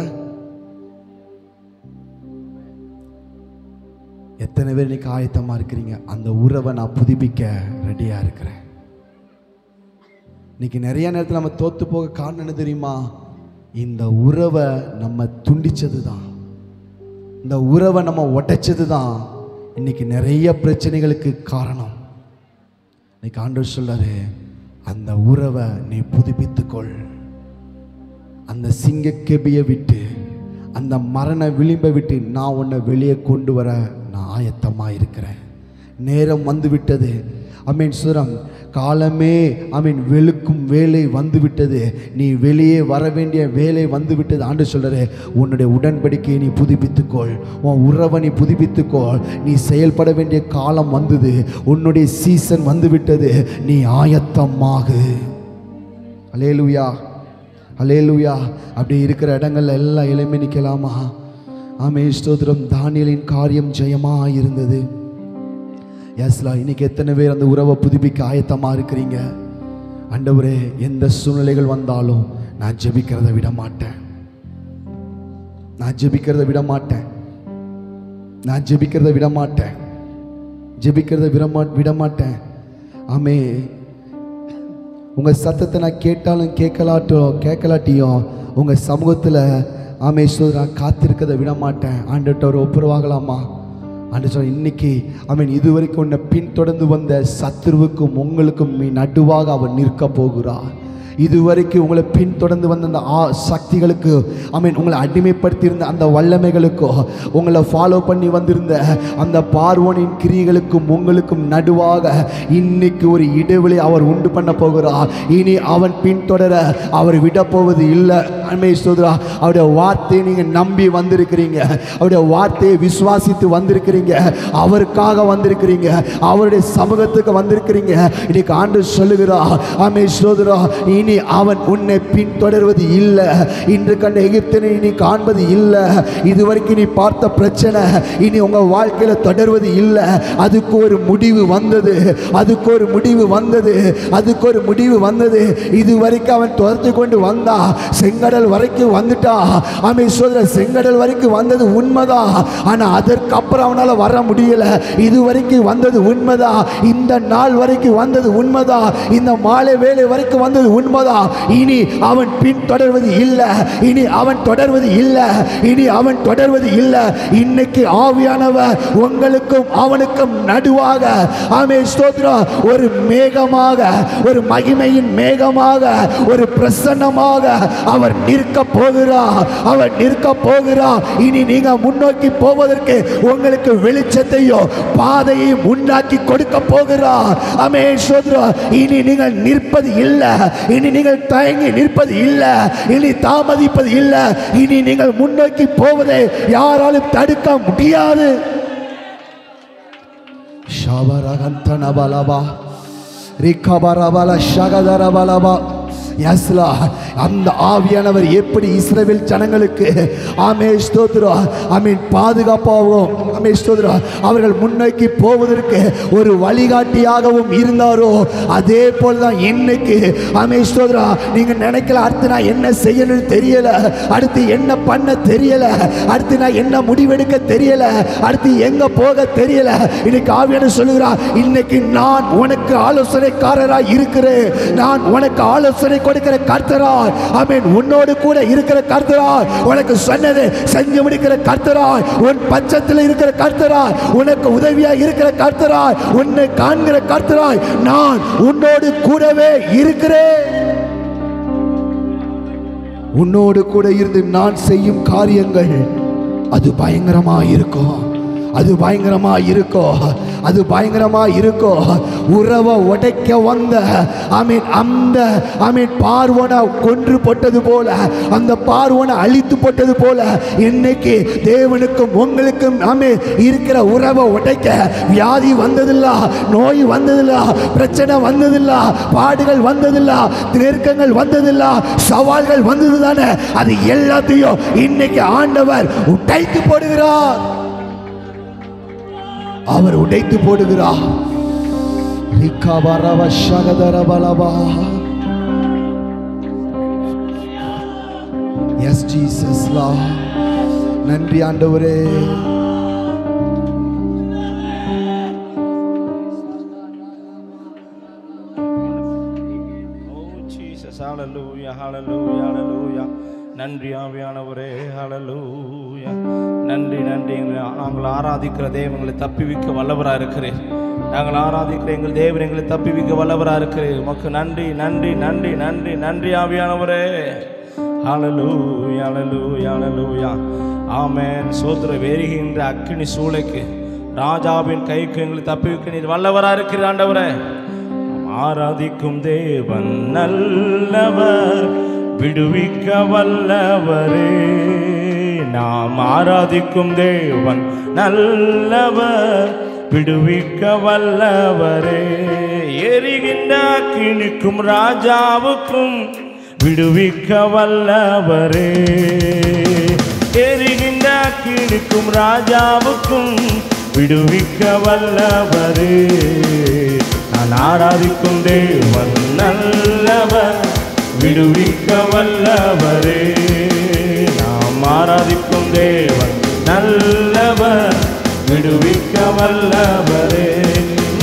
எத்தனை பேர் இன்னைக்கு ஆயத்தமாக இருக்கிறீங்க? அந்த உறவை நான் புதுப்பிக்க ரெடியாக இருக்கிறேன். இன்னைக்கு நிறைய நேரத்தில் நம்ம தோற்று போக காரணம் என்ன தெரியுமா? இந்த உறவை நம்ம துண்டிச்சது தான், இந்த உறவை நம்ம உடைச்சது தான் இன்னைக்கு நிறைய பிரச்சனைகளுக்கு காரணம். இன்னைக்கு ஆண்டவர் சொல்றாரு, அந்த உறவை நீ புதுப்பித்துக்கொள். அந்த சிங்கக்கெபியை விட்டு, அந்த மரண விளிம்பை விட்டு நான் உன்னை வெளியே கொண்டு வர நான் ஆயத்தமாக இருக்கிறேன். நேரம் வந்து விட்டது. சுரம் காலமே வெளுக்கும் வேலை வந்து விட்டது. நீ வெளியே வர வேண்டிய வேலை வந்து விட்டது. ஆண்டு சொல்றாரு, உன்னுடைய உடன்படிக்கையை நீ புதுப்பித்துக்கொள், உன் உறவை நீ புதுப்பித்துக்கொள். நீ செயல்பட வேண்டிய காலம் வந்தது, உன்னுடைய சீசன் வந்து விட்டது. நீ ஆயத்தமாகு. அல்லேலூயா, அல்லேலூயா. அப்படி இருக்கிற இடங்கள்ல எல்லாம் இளமை நிற்கலாமா? ஸ்தோத்திரம். தானியேலின் காரியம் ஜெயமா இருந்தது. எஸ்லா. இன்னைக்கு எத்தனை பேர் அந்த உறவை புதுப்பிக்க ஆயத்தமா இருக்கிறீங்க? ஆண்டவரே, எந்த சூழ்நிலைகள் வந்தாலும் நான் ஜெபிக்கிறத விட மாட்டேன், நான் ஜெபிக்கிறத விட மாட்டேன், நான் ஜெபிக்கிறத விட மாட்டேன், ஜெபிக்கிறத விட மாட்டேன். ஆமே, உங்க சத்தத்தை நான் கேட்டாலும் கேட்கலாட்டியும் உங்க சமூகத்தில் நான் காத்திருக்கிறத விட மாட்டேன். ஆண்டவர்கிட்ட ஒரு ஒப்புரவாகலாமா? ஆண்டு சொல்ல, இன்னைக்கு இதுவரைக்கும் உன்னை பின்தொடர்ந்து வந்த சத்துருவுக்கும் உங்களுக்கும் நடுவாக அவன் நிற்க போகிறார். இதுவரைக்கும் உங்களை பின்தொடர்ந்து வந்த அந்த சக்திகளுக்கு உங்களை அடிமைப்படுத்தியிருந்த அந்த வல்லமைகளுக்கோ, உங்களை ஃபாலோ பண்ணி வந்திருந்த அந்த பார்வோனின் கிரியைகளுக்கும் உங்களுக்கும் நடுவாக இன்னைக்கு ஒரு இடைவெளி அவர் உண்டு பண்ண போகிறார். இனி அவன் பின்தொடர அவர் விட போவது இல்லை. அவருடைய வார்த்தையை நீங்க நம்பி வந்திருக்கிறீங்க, அவருடைய வார்த்தையை விசுவாசித்து வந்திருக்கிறீங்க, அவருக்காக வந்திருக்கிறீங்க, அவருடைய சமூகத்துக்கு வந்திருக்கிறீங்க. இன்னைக்கு ஆண்டவர் சொல்லுகிறார், இனி அவன் உன்னை பின்தொடர்வது இல்லை. இன்று கண்ட எகிப்தினை நீ காண்பது இல்லை. இதுவரைக்கும் நீ பார்த்த பிரச்சனை இனி உங்க வாழ்க்கையில தொடர்வது இல்லை. அதுக்கு ஒரு முடிவு வந்தது, அதுக்கு ஒரு முடிவு வந்தது, அதுக்கு ஒரு முடிவு வந்தது. இதுவரைக்கும் அவன் துரத்து கொண்டு வந்தா, செங்கடல் செங்கடல் வரைக்கும் வந்துட்டா. ஆமே சோதர, செங்கடல் வரைக்கும் வந்தது உண்மைதான். ஆனா அதற்கு அப்புறம் அவனால வர முடியல. இது வரைக்கும் வந்தது உண்மைதான். இந்த நாள் வரைக்கும் வந்தது உண்மைதான். இந்த மாலை வேலை வரைக்கும் வந்தது உண்மைதான். இனி அவன் பின் தொடர்வது இல்லை. இனி அவன் தொடர்வது இல்லை. இனி அவன் தொடர்வது இல்லை. இன்னைக்கு ஆவியானவர் உங்களுக்கும் அவனுக்கும் நடுவாக, ஆமே ஸ்தோத்திரம், ஒரு மேகமாக, ஒரு மகிமையின் மேகமாக, ஒரு பிரசன்னமாக அவர் நிற்க போகிறார். அவர் நிற்க போகிறார். இனி நீங்க முன்னோக்கி போவதற்கு உங்களுக்கு வெளிச்சத்தையும் பாதையையும் உண்டாக்கி கொடுக்க போகிறார். ஆமே ஸ்தோத்திரம். இனி நீங்கள் நிற்பது இல்லை. இனி நீங்கள் தயங்கி நிற்பது இல்லை. இனி தாமதிப்பது இல்லை. இனி நீங்கள் முன்னோக்கி போவதை யாராலும் தடுக்க முடியாது. ஷாபரகந்தனபலபா ரிகபரபல ஷகதரபலபா. அந்த ஆவியானவர் எப்படி இஸ்ரவேல் ஜனங்களுக்கு, ஆமே ஸ்தோத்திரம், ஆமீன், பாதுகாப்பாகவும், ஆமே ஸ்தோத்திரம், அவர்கள் முன்னோக்கி போவதற்கு ஒரு வழிகாட்டியாகவும் இருந்தாரோ, அதே போலதான் இன்னைக்கு, ஆமே ஸ்தோத்திரம், நீங்க நினைக்கல அடுத்து நான் என்ன செய்யணும்னு தெரியல, அடுத்து என்ன பண்ண தெரியல, அடுத்து நான் என்ன முடிவெடுக்க தெரியல, அடுத்து எங்க போக தெரியல. இன்னைக்கு ஆவியானவர் சொல்லுகிறார், இன்னைக்கு நான் உனக்கு ஆலோசனைக்காரராய் இருக்கிறேன். நான் உனக்கு ஆலோசனை கொடுக்கிற கர்த்தராய், ஆமென், உன்னோடு கூட இருக்கிற கர்த்தராய், உனக்கு சொன்னதை செஞ்சு முடிக்கிற கர்த்தராய், உன் பட்சத்தில் இருக்கிற கர்த்தராய், உனக்கு உதவியா இருக்கிற கர்த்தராய், உன்னை காண்கிற கர்த்தராய், நான் உன்னோடு கூடவே இருக்கிறேன். உன்னோடு கூட இருந்து நான் செய்யும் காரியங்கள் அது பயங்கரமா இருக்கும். அது பயங்கரமா இருக்கும். அது பயங்கரமா இருக்கும். உறவை உடைக்க வந்த, ஆமீன், அந்த, ஆமீன், பார்வோனை கொன்று போட்டது போல, அந்த பார்வோனை அழித்து போட்டது போல, இன்னைக்கு தேவனுக்கும் உங்களுக்கும், ஆமீன், இருக்கிற உறவை உடைக்க வியாதி வந்ததில்ல, நோய் வந்ததில்ல, பிரச்சனை வந்ததில்ல, பாடுகள் வந்ததில்ல, நெருக்கங்கள் வந்ததில்ல, சவால்கள் வந்தது தானே. அது எல்லாத்தையும் இன்னைக்கு ஆண்டவர் உடைத்து போடுகிறார். அவர் உடைத்து போடுகிறார். எஸ் ஜீசஸ், நன்றி ஆண்டவரே. ஹalleluya ஹalleluya ஹalleluya. நன்றி ஆவியானவரே. ஹalleluya. நன்றி நன்றி. நாங்கள் ஆராதிக்கிற தேவன் எங்களை தப்பிவிக்க வல்லவராக இருக்கிறேன். நாங்கள் ஆராதிக்கிற எங்கள் தேவன் எங்களை தப்பிவிக்க வல்லவராக இருக்கிறேன். உமக்கு நன்றி நன்றி நன்றி நன்றி நன்றி ஆவியானவரே. ஹalleluya ஹalleluya ஹalleluya. ஆமென். சோத்திரம். வேறுகின்ற அக்கினி சூளைக்கு, ராஜாவின் கைக்கு எங்களை தப்பிவிக்க நீர் வல்லவராக இருக்கிற ஆண்டவரே. ஆராதிக்கும் தேவன் நல்லவர், விடுவிக்க வல்லவரே. நாம் ஆராதிக்கும் தேவன் நல்லவர், விடுவிக்க வல்லவரே. எரிகின்ற அக்கினிக்கும் ராஜாவுக்கும் விடுவிக்க வல்லவரே. எரிகின்ற அக்கினிக்கும் ராஜாவுக்கும் விடுவிக்க வல்லவரே. நான் ஆராதிக்கும் தேவன் நல்லவர், விடுவிக்க வல்லவரே. நாம் ஆராதிக்கும் தேவன் நல்லவர், விடுவிக்க வல்லவரே.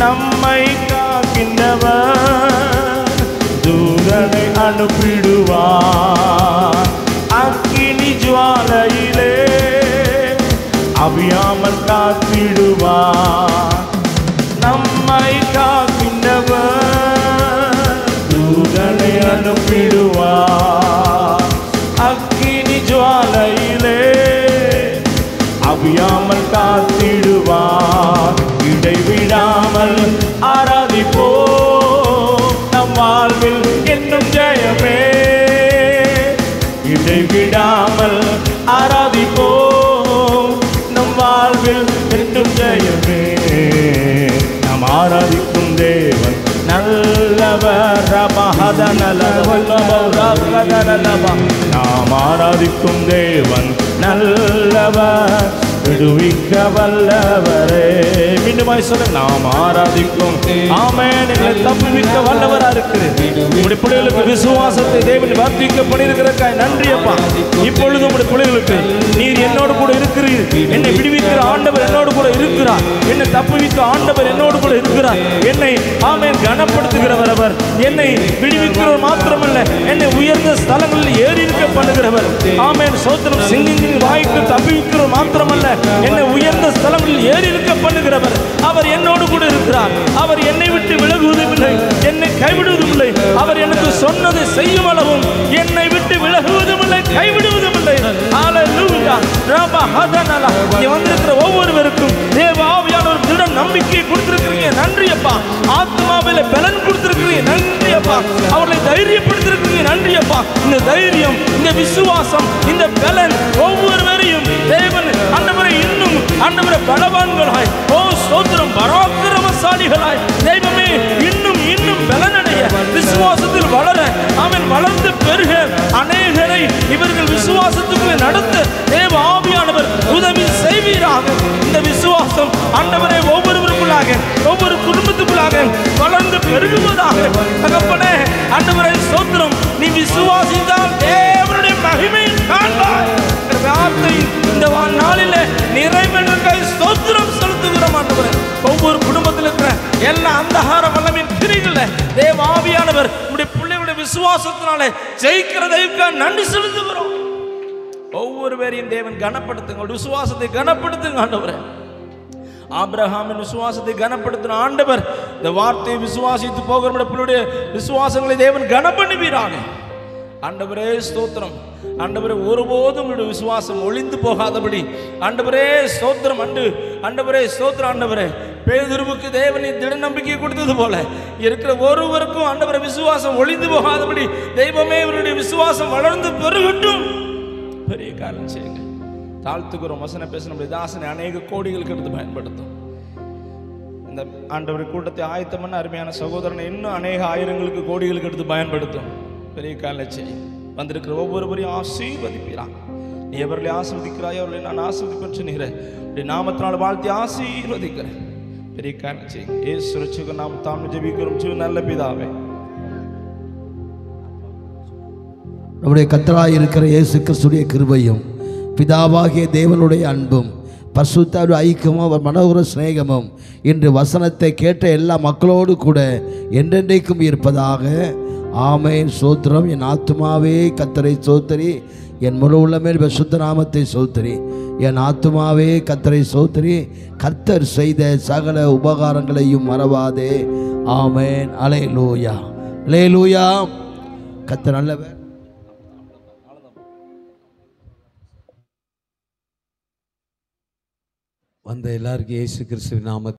நம்மை காக்கின்றவர், தூதனை அனுப்பிடுவார். அக்கினி ஜுவாலையிலே அவியாமல் காத்திடுவார். நம்மை காக்கின்றவர், தூதனை அனுப்பிடுவார். அக்கினி ஜுவாலையிலே அவியாமல் காத்திடுவார். இடைவிடாமல் ஆராதிப்போம், நம் வாழ்வில் என்னும் ஜெயமே. இடைவிடாமல் ஆராதிப்போம், நம் வாழ்வில் என்னும் ஜெயமே. நாம் ஆராதிக்கும் தேவன் நல்லவர். நாம் ஆராதிக்கும் தேவன் நல்லவர், விடுவிக்க வல்லவரே. மீண்டுமாய் சொல்லுங்க, நாம் ஆராதிக்கும் ஆமென். எங்களை தப்புவிக்க வல்லவரா இருக்கிறேன். உங்களுடைய பிள்ளைகளுக்கு விசுவாசத்தை தேவன் வர்த்திக்க பண்ணியிருக்கிறக்காய் நன்றி அப்பா. இப்பொழுது உங்களுடைய பிள்ளைகளுக்கு நீர் என்னோடு கூட இருக்கிறீர், என்னை விடுவிக்கிற ஆண்டவர் என்னோடு கூட இருக்கிறார், என்னை தப்புவிக்க ஆண்டவர் என்னோடு கூட இருக்கிறார், என்னை ஆமென் கனப்படுத்துகிறவர் அவர், என்னை விடுவிக்கிறவர் மாத்திரமல்ல என்னை உயர்ந்த ஸ்தலங்களில் ஏறி இருக்க பண்ணுகிறவர். ஆமென் சோத்திரம். சிங்கங்களின் வாய்க்கு தப்புவிக்கிறவர் மாத்திரமல்ல என்னை உயர்ந்த ஸ்தலங்களில் ஏறி இருக்க பண்ணுகிறவர். அவர் என்னோடு கூட இருக்கிறார். அவர் என்னை விட்டு விலகுவதும் இல்லை, என்னை கைவிடுவதும் இல்லை. அவர் எனக்கு சொன்னதை செய்யும் அளவும் என்னை விட்டு விலகுவதும் இல்லை, கைவிடுவதும் இல்லை. ஹல்லேலூயா. ரபா ஹதனலா. இங்க வந்திருக்கிற ஒவ்வொருவருக்கும் தேவ ஆவியானவர் திட நம்பிக்கையை கொடுத்திருக்கிறீங்க, நன்றி அப்பா. ஆத்மாவிலே பலன் கொடுத்திருக்கிறீங்க, நன்றி அப்பா. அவர்களை தைரியப்படுத்திருக்கிறீங்க, நன்றி அப்பா. இந்த தைரியம், இந்த விசுவாசம், இந்த பலன் ஒவ்வொருவரையும் தேவன் ஆண்டவரை இன்னும் ஆண்டவரை பலவான்களாய், ஓ ஸ்தோத்திரம், பராக்கிரமசாலிகளாய் தெய்வமே இன்னும் இன்னும் பலனடைய, விசுவாசத்தில் வளர, அவன் வளர்ந்து பெருக, அநேகரை இவர்கள் விசுவாசத்துக்குள்ளே நடத்த தேவ ஆவியானவர் உதவி செய்வீராக. இந்த விசுவாசம் ஆண்டவரை ஒவ்வொருவருக்குள்ளாக, ஒவ்வொரு குடும்பத்துக்குள்ளாக வளர்ந்து பெருகுவதாக. தகப்பனே ஆண்டவரை ஸ்தோத்திரம். நீ விசுவாசித்தால் தேவனுடைய மகிமை காண்பாய். வார்த்தை இந்த நாளிலே நிறைவேற்றக்காய் ஸ்தோத்திரம் செலுத்துகிறோம் ஆண்டவரே. ஒவ்வொரு குடும்பத்தில் இருக்கிற எல்லா அந்தகார வல்லமையின் கிரிகளை தேவ ஆவியானவர் உடைய பிள்ளைகளுடைய விசுவாசத்தினாலே ஜெயிக்கிறதைக்கு நன்றி செலுத்துகிறோம். ஒவ்வொரு பேரையும் தேவன் கனப்படுத்துங்க, விசுவாசத்தை கனப்படுத்துங்க ஆண்டவரே. ஆபிரகாமின் விசுவாசத்தை கனப்படுத்தின ஆண்டவர் இந்த வார்த்தையை விசுவாசித்து போகிற பிள்ளையுடைய விசுவாசங்களை தேவன் கனப்படுவீராக. ஆண்டவரே ஸ்தோத்திரம். ஆண்டவரே ஒருபோதும் விசுவாசம் ஒளிந்து போகாதபடி ஆண்டவரே ஸ்தோத்திரம். ஆண்டவரே ஸ்தோத்திரம். ஆண்டவரே பேதுருவுக்கு தேவனை திட நம்பிக்கை கொடுத்தது போல இருக்கிற ஒருவருக்கும் ஆண்டவரே விசுவாசம் ஒளிந்து போகாதபடி தெய்வமே இவருடைய விசுவாசம் வளர்ந்து பெருகட்டும். பெரிய காரணம் செய்யுங்க. தாழ்த்துக்கிறோம். வசன பேச நம்முடைய தாசனை அநேக கோடிகளுக்கு எடுத்து பயன்படுத்தும். இந்த ஆண்டவர் கூட்டத்தை ஆயத்தம் பண்ண அருமையான சகோதரனை இன்னும் அநேக ஆயிரங்களுக்கு கோடிகளுக்கு எடுத்து பயன்படுத்தும். பெரிய காரணம் செய்யும். வந்திருக்கிற ஒவ்வொருவரையும் ஆசீர்வதிப்பீராக. நீ எவர்களை ஆசீர்வதிக்கிறாயோ அவர்களை நான் ஆசீர்வதிப்பேன் சொன்னீரே. அப்படி நாமத்தினால் வாழ்த்தி ஆசீர்வதிக்கிறேன். பெரிய காரணம் செய்யுங்க. இயேசு ரட்சகர் நாம் தாம் ஜெபிக்கிறோம் நல்ல பிதாவே. நம்முடைய கர்த்தராய் இருக்கிற இயேசு கிறிஸ்துவின் கிருபையும் பிதாவாகிய தேவனுடைய அன்பும் பரிசுத்த ஐக்கியமும் அவர் மனோகர சிநேகமும் இன்று வசனத்தை கேட்ட எல்லா மக்களோடு கூட என்றென்றைக்கும் இருப்பதாக. ஆமென். சோத்திரம். என் ஆத்துமாவே கர்த்தரை சோத்தரி, என் முழு உள்ளமே பரிசுத்த நாமத்தை சோத்தரி. என் ஆத்துமாவே கர்த்தரை சோத்தரி, கர்த்தர் செய்த சகல உபகாரங்களையும் மறவாதே. ஆமென். அல்லேலூயா, அல்லேலூயா. கர்த்தர் நல்லவர். வந்த எல்லாருக்கும் இயேசு கிறிஸ்துவின் நாமத்தில்